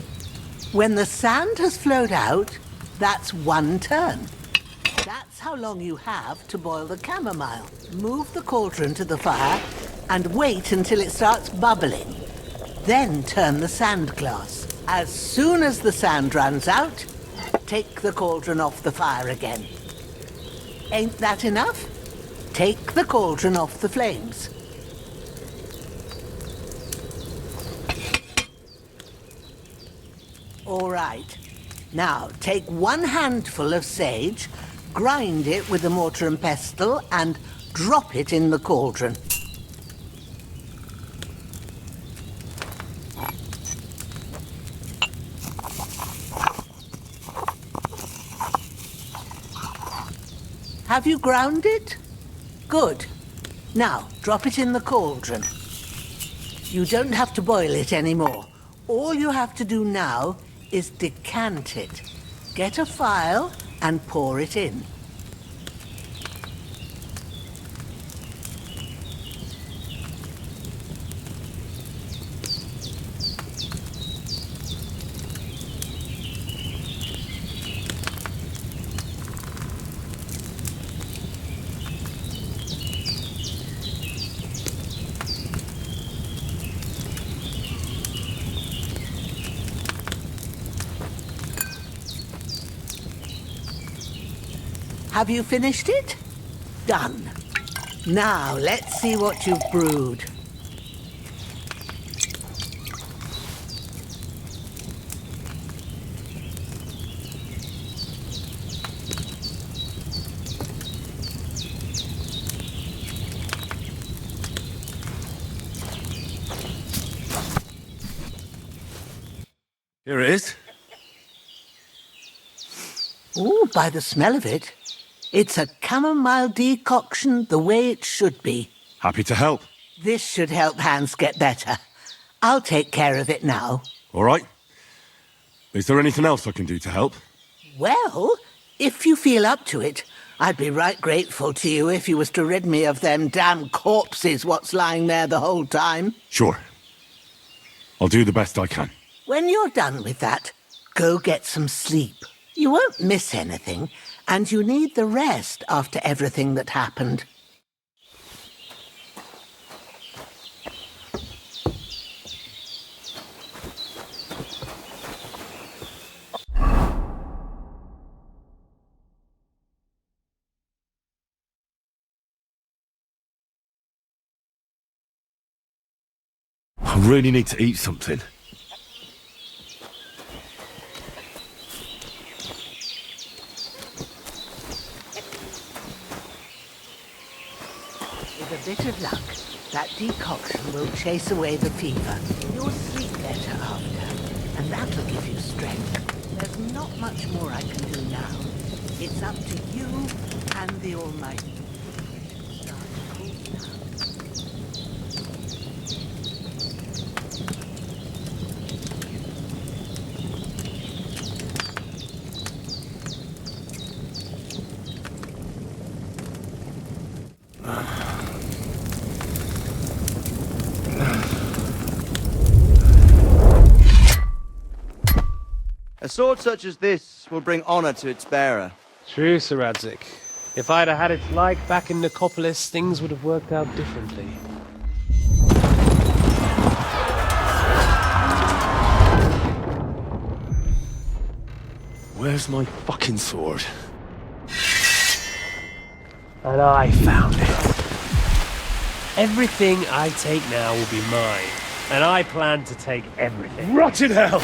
When the sand has flowed out, that's 1 turn. That's how long you have to boil the chamomile. Move the cauldron to the fire and wait until it starts bubbling. Then turn the sand glass. As soon as the sand runs out, take the cauldron off the fire again. Ain't that enough? Take the cauldron off the flames. All right. Now, take 1 handful of sage, grind it with a mortar and pestle, and drop it in the cauldron. Have you ground it? Good. Now, drop it in the cauldron. You don't have to boil it anymore. All you have to do now is decant it. Get a phial and pour it in. Have you finished it? Done. Now, let's see what you've brewed. Here it is. Ooh, by the smell of it, it's a chamomile decoction the way it should be. Happy to help. This should help Hans get better. I'll take care of it now. All right. Is there anything else I can do to help? Well, if you feel up to it, I'd be right grateful to you if you was to rid me of them damn corpses what's lying there the whole time. Sure. I'll do the best I can. When you're done with that, go get some sleep. You won't miss anything, and you need the rest after everything that happened. I really need to eat something. With a bit of luck, that decoction will chase away the fever. You'll sleep better after, and that'll give you strength. There's not much more I can do now. It's up to you and the Almighty. A sword such as this will bring honor to its bearer. True, Sir Radzik. If I'd have had its like back in Nicopolis, things would have worked out differently. Where's my fucking sword? And I found it. Everything I take now will be mine, and I plan to take everything. Rotted hell!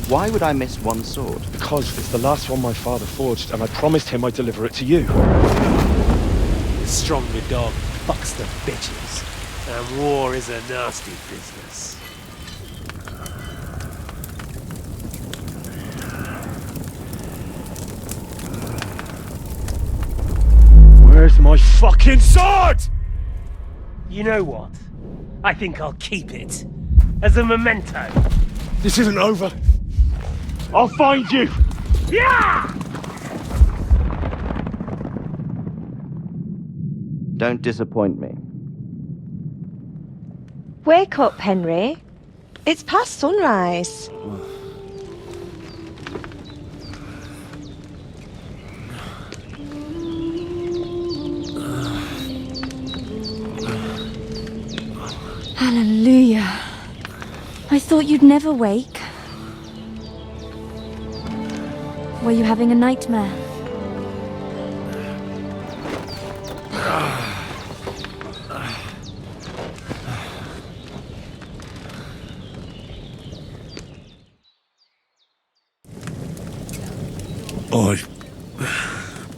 Why would I miss one sword? Because it's the last one my father forged, and I promised him I'd deliver it to you. The stronger dog fucks the bitches. And war is a nasty business. Where's my fucking sword? You know what? I think I'll keep it. As a memento. This isn't over. I'll find you. Yeah! Don't disappoint me. Wake up, Henry. It's past sunrise. Hallelujah. I thought you'd never wake. Were you having a nightmare?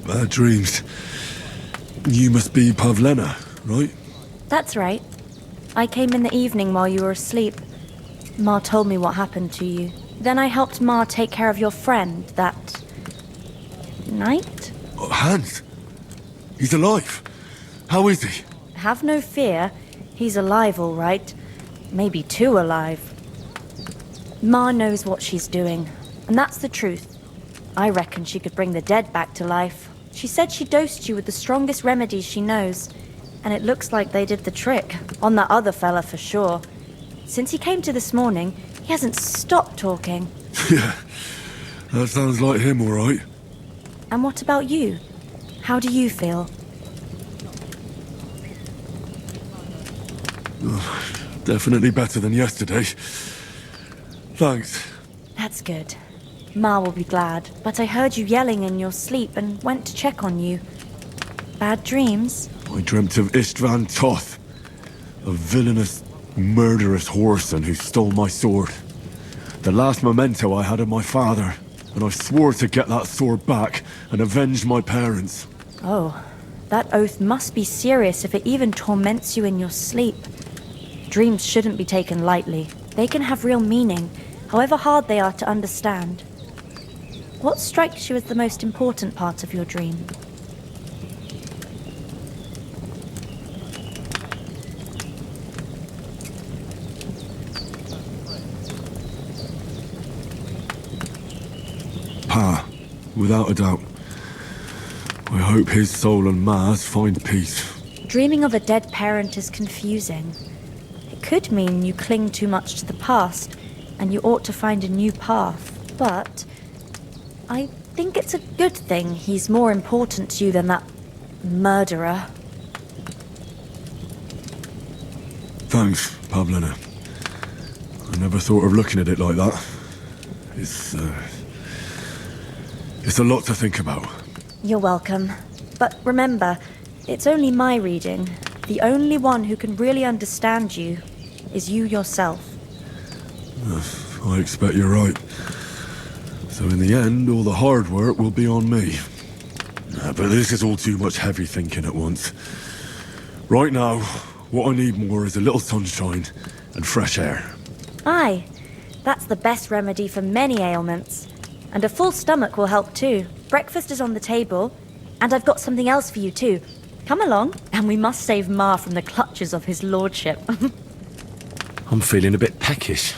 Bad dreams. You must be Pavlena, right? That's right. I came in the evening while you were asleep. Ma told me what happened to you. Then I helped Ma take care of your friend that night? Oh, Hans! He's alive! How is he? Have no fear. He's alive, all right. Maybe too alive. Ma knows what she's doing, and that's the truth. I reckon she could bring the dead back to life. She said she dosed you with the strongest remedies she knows, and it looks like they did the trick. On that other fella for sure. Since he came to this morning, he hasn't stopped talking. Yeah, that sounds like him, all right. And what about you? How do you feel? Definitely better than yesterday. Thanks. That's good. Ma will be glad, but I heard you yelling in your sleep and went to check on you. Bad dreams? I dreamt of Istvan Toth, a villainous, murderous whoreson who stole my sword. The last memento I had of my father, and I swore to get that sword back and avenge my parents. Oh, that oath must be serious if it even torments you in your sleep. Dreams shouldn't be taken lightly. They can have real meaning, however hard they are to understand. What strikes you as the most important part of your dream? Pa, without a doubt. I hope his soul and Ma's find peace. Dreaming of a dead parent is confusing. It could mean you cling too much to the past, and you ought to find a new path. But I think it's a good thing he's more important to you than that murderer. Thanks, Pavlena. I never thought of looking at it like that. It's a lot to think about. You're welcome. But remember, it's only my reading. The only one who can really understand you is you yourself. I expect you're right. So in the end, all the hard work will be on me. But this is all too much heavy thinking at once. Right now, what I need more is a little sunshine and fresh air. Aye, that's the best remedy for many ailments. And a full stomach will help too. Breakfast is on the table, and I've got something else for you too. Come along, and we must save Ma from the clutches of his lordship. I'm feeling a bit peckish.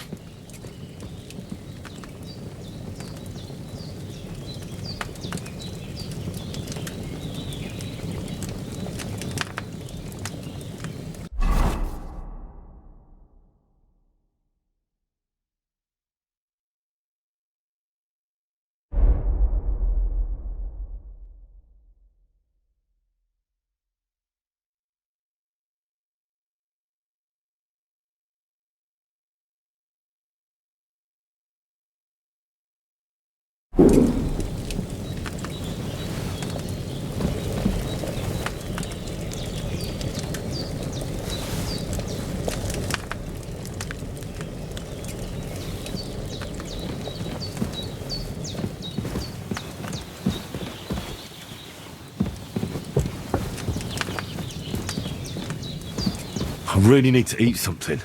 I really need to eat something.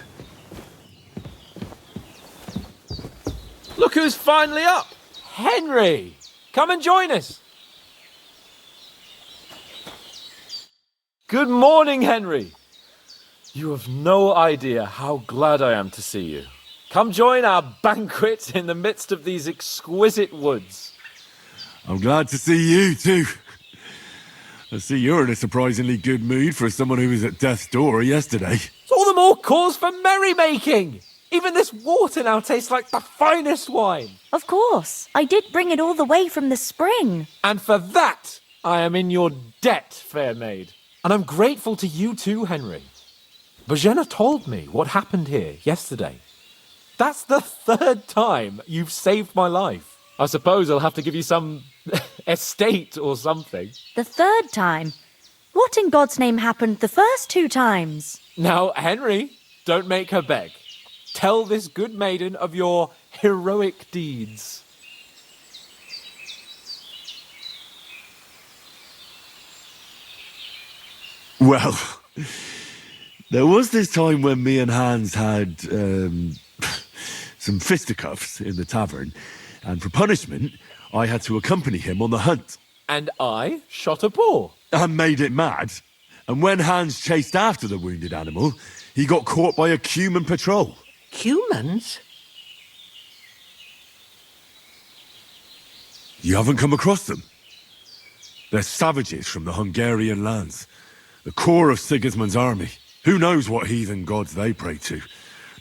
Look who's finally up! Henry! Come and join us! Good morning, Henry! You have no idea how glad I am to see you. Come join our banquet in the midst of these exquisite woods. I'm glad to see you too. I see you're in a surprisingly good mood for someone who was at death's door yesterday. It's all the more cause for merrymaking! Even this water now tastes like the finest wine. Of course. I did bring it all the way from the spring. And for that, I am in your debt, fair maid. And I'm grateful to you too, Henry. Bojena told me what happened here yesterday. That's the 3rd time you've saved my life. I suppose I'll have to give you some estate or something. The 3rd time? What in God's name happened the first 2 times? Now, Henry, don't make her beg. Tell this good maiden of your heroic deeds. Well, there was this time when me and Hans had some fisticuffs in the tavern, and for punishment, I had to accompany him on the hunt. And I shot a boar. And made it mad. And when Hans chased after the wounded animal, he got caught by a Cuman patrol. Humans? You haven't come across them? They're savages from the Hungarian lands. The core of Sigismund's army. Who knows what heathen gods they pray to?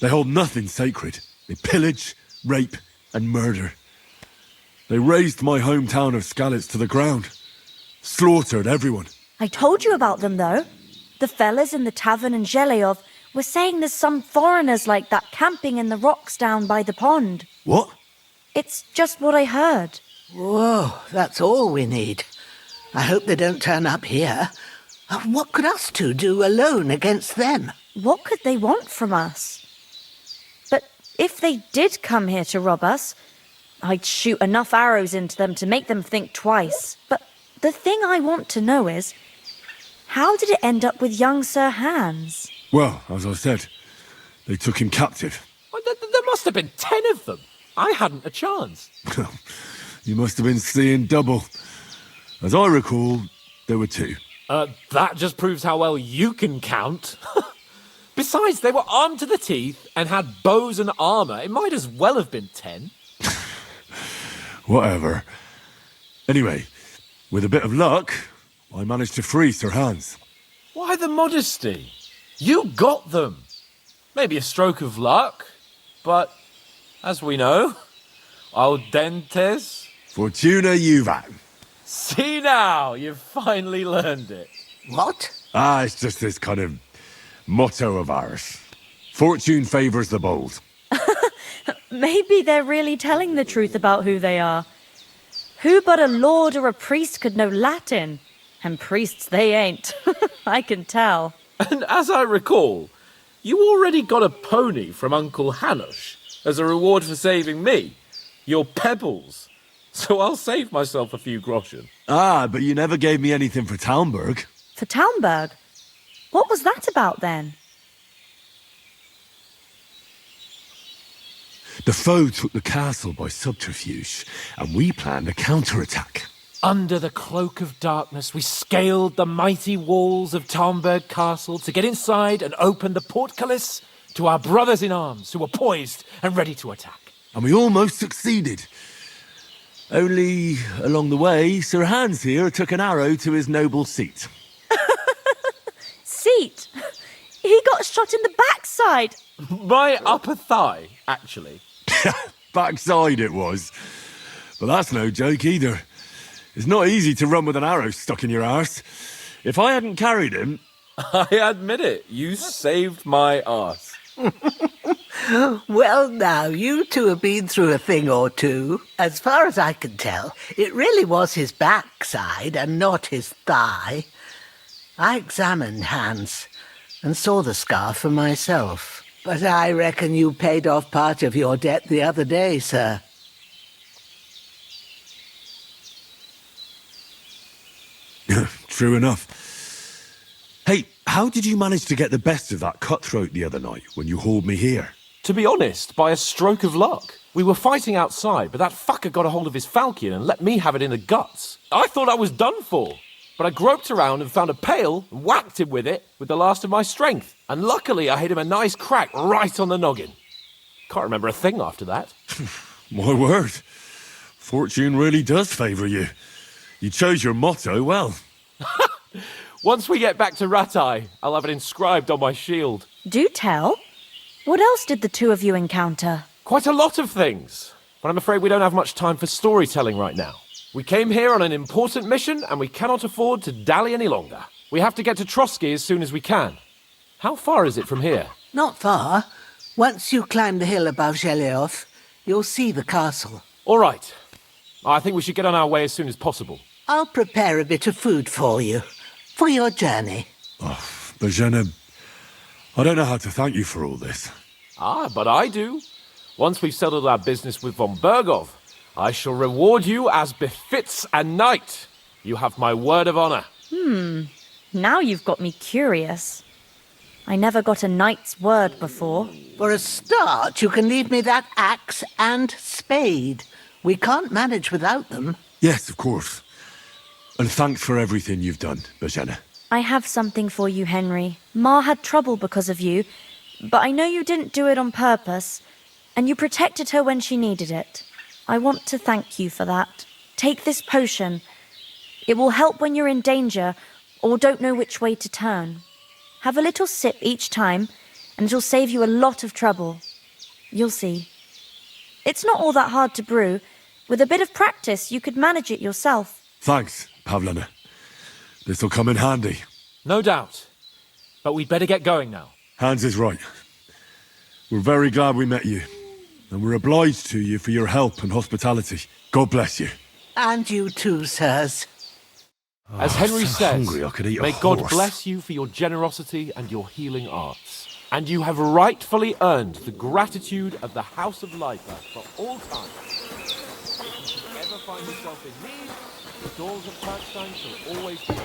They hold nothing sacred. They pillage, rape, and murder. They razed my hometown of Skalitz to the ground. Slaughtered everyone. I told you about them, though. The fellas in the tavern in Zheleyov were saying there's some foreigners like that camping in the rocks down by the pond. What? It's just what I heard. Whoa, that's all we need. I hope they don't turn up here. What could us two do alone against them? What could they want from us? But if they did come here to rob us, I'd shoot enough arrows into them to make them think twice. But the thing I want to know is, how did it end up with young Sir Hans? Well, as I said, they took him captive. Well, there must have been 10 of them. I hadn't a chance. You must have been seeing double. As I recall, there were 2. That just proves how well you can count. Besides, they were armed to the teeth and had bows and armour. It might as well have been 10. Whatever. Anyway, with a bit of luck, I managed to free Sir Hans. Why the modesty? You got them. Maybe a stroke of luck, but as we know, audentes. Fortuna juvat. See now, you've finally learned it. What? It's just this kind of motto of ours. Fortune favours the bold. Maybe they're really telling the truth about who they are. Who but a lord or a priest could know Latin? And priests they ain't. I can tell. And as I recall, you already got a pony from Uncle Hanush as a reward for saving me. Your pebbles. So I'll save myself a few groschen. But you never gave me anything for Talmberg. For Talmberg? What was that about then? The foe took the castle by subterfuge, and we planned a counterattack. Under the cloak of darkness, we scaled the mighty walls of Talmberg Castle to get inside and open the portcullis to our brothers in arms who were poised and ready to attack. And we almost succeeded. Only, along the way, Sir Hans here took an arrow to his noble seat. Seat? He got shot in the backside. My upper thigh, actually. Backside it was. But that's no joke either. It's not easy to run with an arrow stuck in your arse. If I hadn't carried him... I admit it, you saved my arse. Well, now, you two have been through a thing or two. As far as I can tell, it really was his backside and not his thigh. I examined Hans and saw the scar for myself. But I reckon you paid off part of your debt the other day, sir. True enough. Hey, how did you manage to get the best of that cutthroat the other night when you hauled me here? To be honest, by a stroke of luck. We were fighting outside, but that fucker got a hold of his falchion and let me have it in the guts. I thought I was done for. But I groped around and found a pail and whacked him with it with the last of my strength. And luckily I hit him a nice crack right on the noggin. Can't remember a thing after that. My word. Fortune really does favour you. You chose your motto well. Once we get back to Ratai, I'll have it inscribed on my shield. Do tell. What else did the two of you encounter? Quite a lot of things. But I'm afraid we don't have much time for storytelling right now. We came here on an important mission and we cannot afford to dally any longer. We have to get to Trotsky as soon as we can. How far is it from here? Not far. Once you climb the hill above Zhelioth, you'll see the castle. All right. I think we should get on our way as soon as possible. I'll prepare a bit of food for you, for your journey. Oh, Bajena, I don't know how to thank you for all this. Ah, but I do. Once we've settled our business with von Bergov, I shall reward you as befits a knight. You have my word of honor. Now you've got me curious. I never got a knight's word before. For a start, you can leave me that axe and spade. We can't manage without them. Yes, of course. And thanks for everything you've done, Bajena. I have something for you, Henry. Ma had trouble because of you, but I know you didn't do it on purpose, and you protected her when she needed it. I want to thank you for that. Take this potion. It will help when you're in danger or don't know which way to turn. Have a little sip each time, and it'll save you a lot of trouble. You'll see. It's not all that hard to brew. With a bit of practice, you could manage it yourself. Thanks, Pavlena. This'll come in handy. No doubt. But we'd better get going now. Hans is right. We're very glad we met you. And we're obliged to you for your help and hospitality. God bless you. And you too, sirs. As Henry so says, hungry I could eat a may God horse. bless you for your generosity and your healing arts. And you have rightfully earned the gratitude of the House of Lifer for all time. If you ever find yourself in need, the doors of Perkstein shall always be open.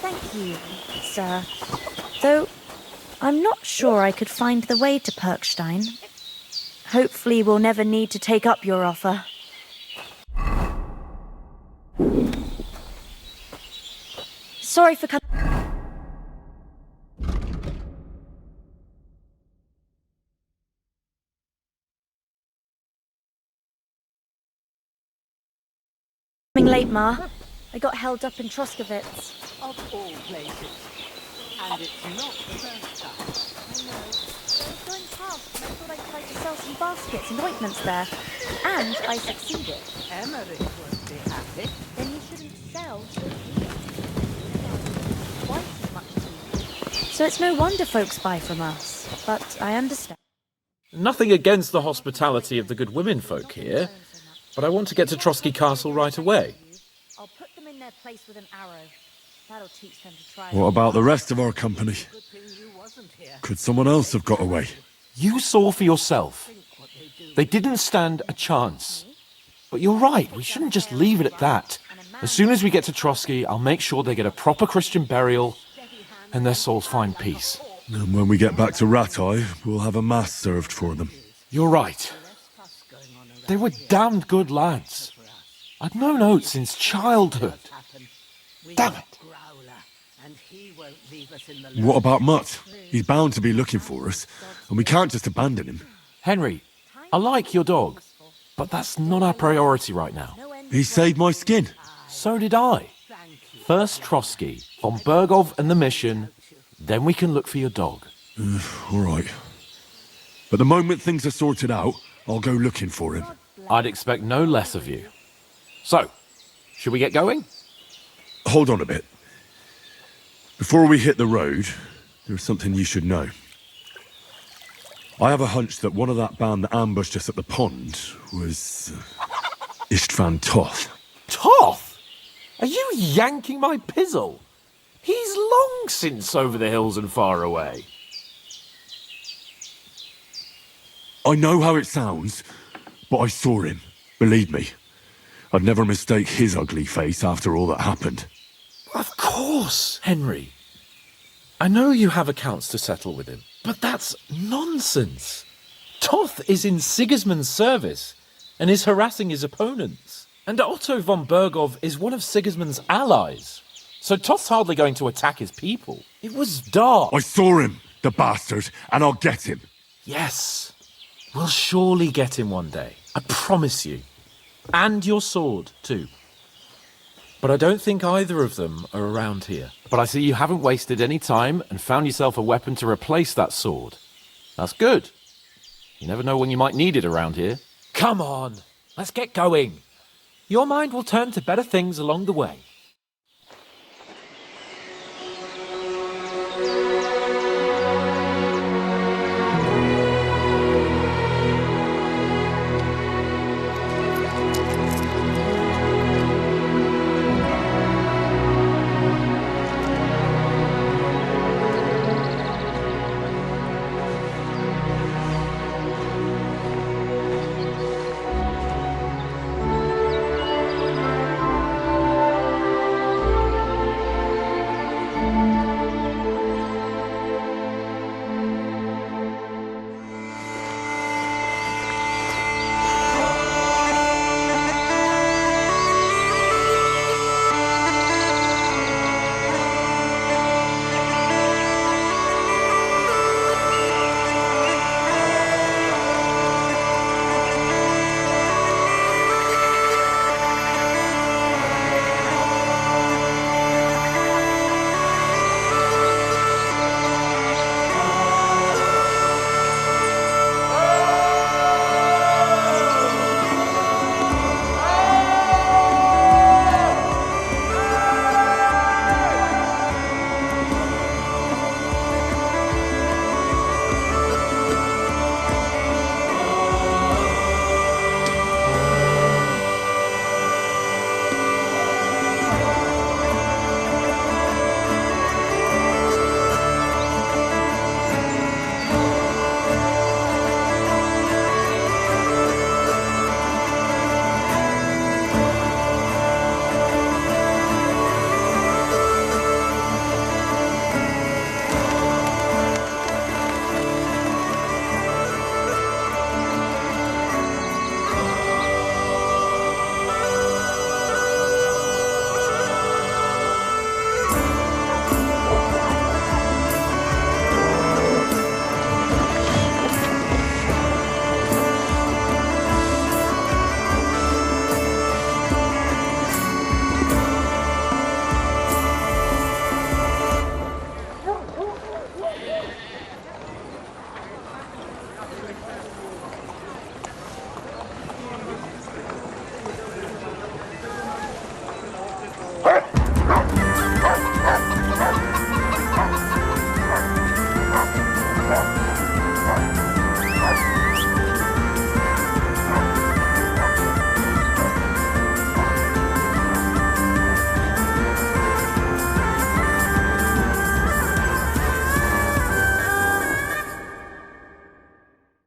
Thank you, sir. Though, I'm not sure I could find the way to Perkstein. Hopefully we'll never need to take up your offer. Sorry for coming late, Ma. I got held up in Troskowitz. Of all places. And it's not the first time. I know. I was going past and I thought I'd try to sell some baskets and ointments there. And I succeeded. Emmerich won't be happy. Then you shouldn't sell so dear. Twice as much as we do. So it's no wonder folks buy from us. But I understand. Nothing against the hospitality of the good women folk here, but I want to get to Trotsky Castle right away. I'll put them in their place with an arrow. That'll teach them to try. What about the rest of our company? Could someone else have got away? You saw for yourself. They didn't stand a chance. But you're right, we shouldn't just leave it at that. As soon as we get to Trotsky, I'll make sure they get a proper Christian burial and their souls find peace. And when we get back to Ratai, we'll have a mass served for them. You're right. They were damned good lads. I'd known Oates since childhood. Damn it. What about Mutt? He's bound to be looking for us, and we can't just abandon him. Henry, I like your dog, but that's not our priority right now. He saved my skin. So did I. First Trotsky, von Bergov and the mission, then we can look for your dog. All right. But the moment things are sorted out, I'll go looking for him. I'd expect no less of you. So, should we get going? Hold on a bit. Before we hit the road, there's something you should know. I have a hunch that one of that band that ambushed us at the pond was Istvan Toth. Toth? Are you yanking my pizzle? He's long since over the hills and far away. I know how it sounds, but I saw him. Believe me. I'd never mistake his ugly face after all that happened. Of course, Henry. I know you have accounts to settle with him, but that's nonsense. Toth is in Sigismund's service and is harassing his opponents. And Otto von Bergov is one of Sigismund's allies. So Toth's hardly going to attack his people. It was dark. I saw him, the bastard, and I'll get him. Yes. We'll surely get him one day. I promise you. And your sword, too. But I don't think either of them are around here. But I see you haven't wasted any time and found yourself a weapon to replace that sword. That's good. You never know when you might need it around here. Come on, let's get going. Your mind will turn to better things along the way.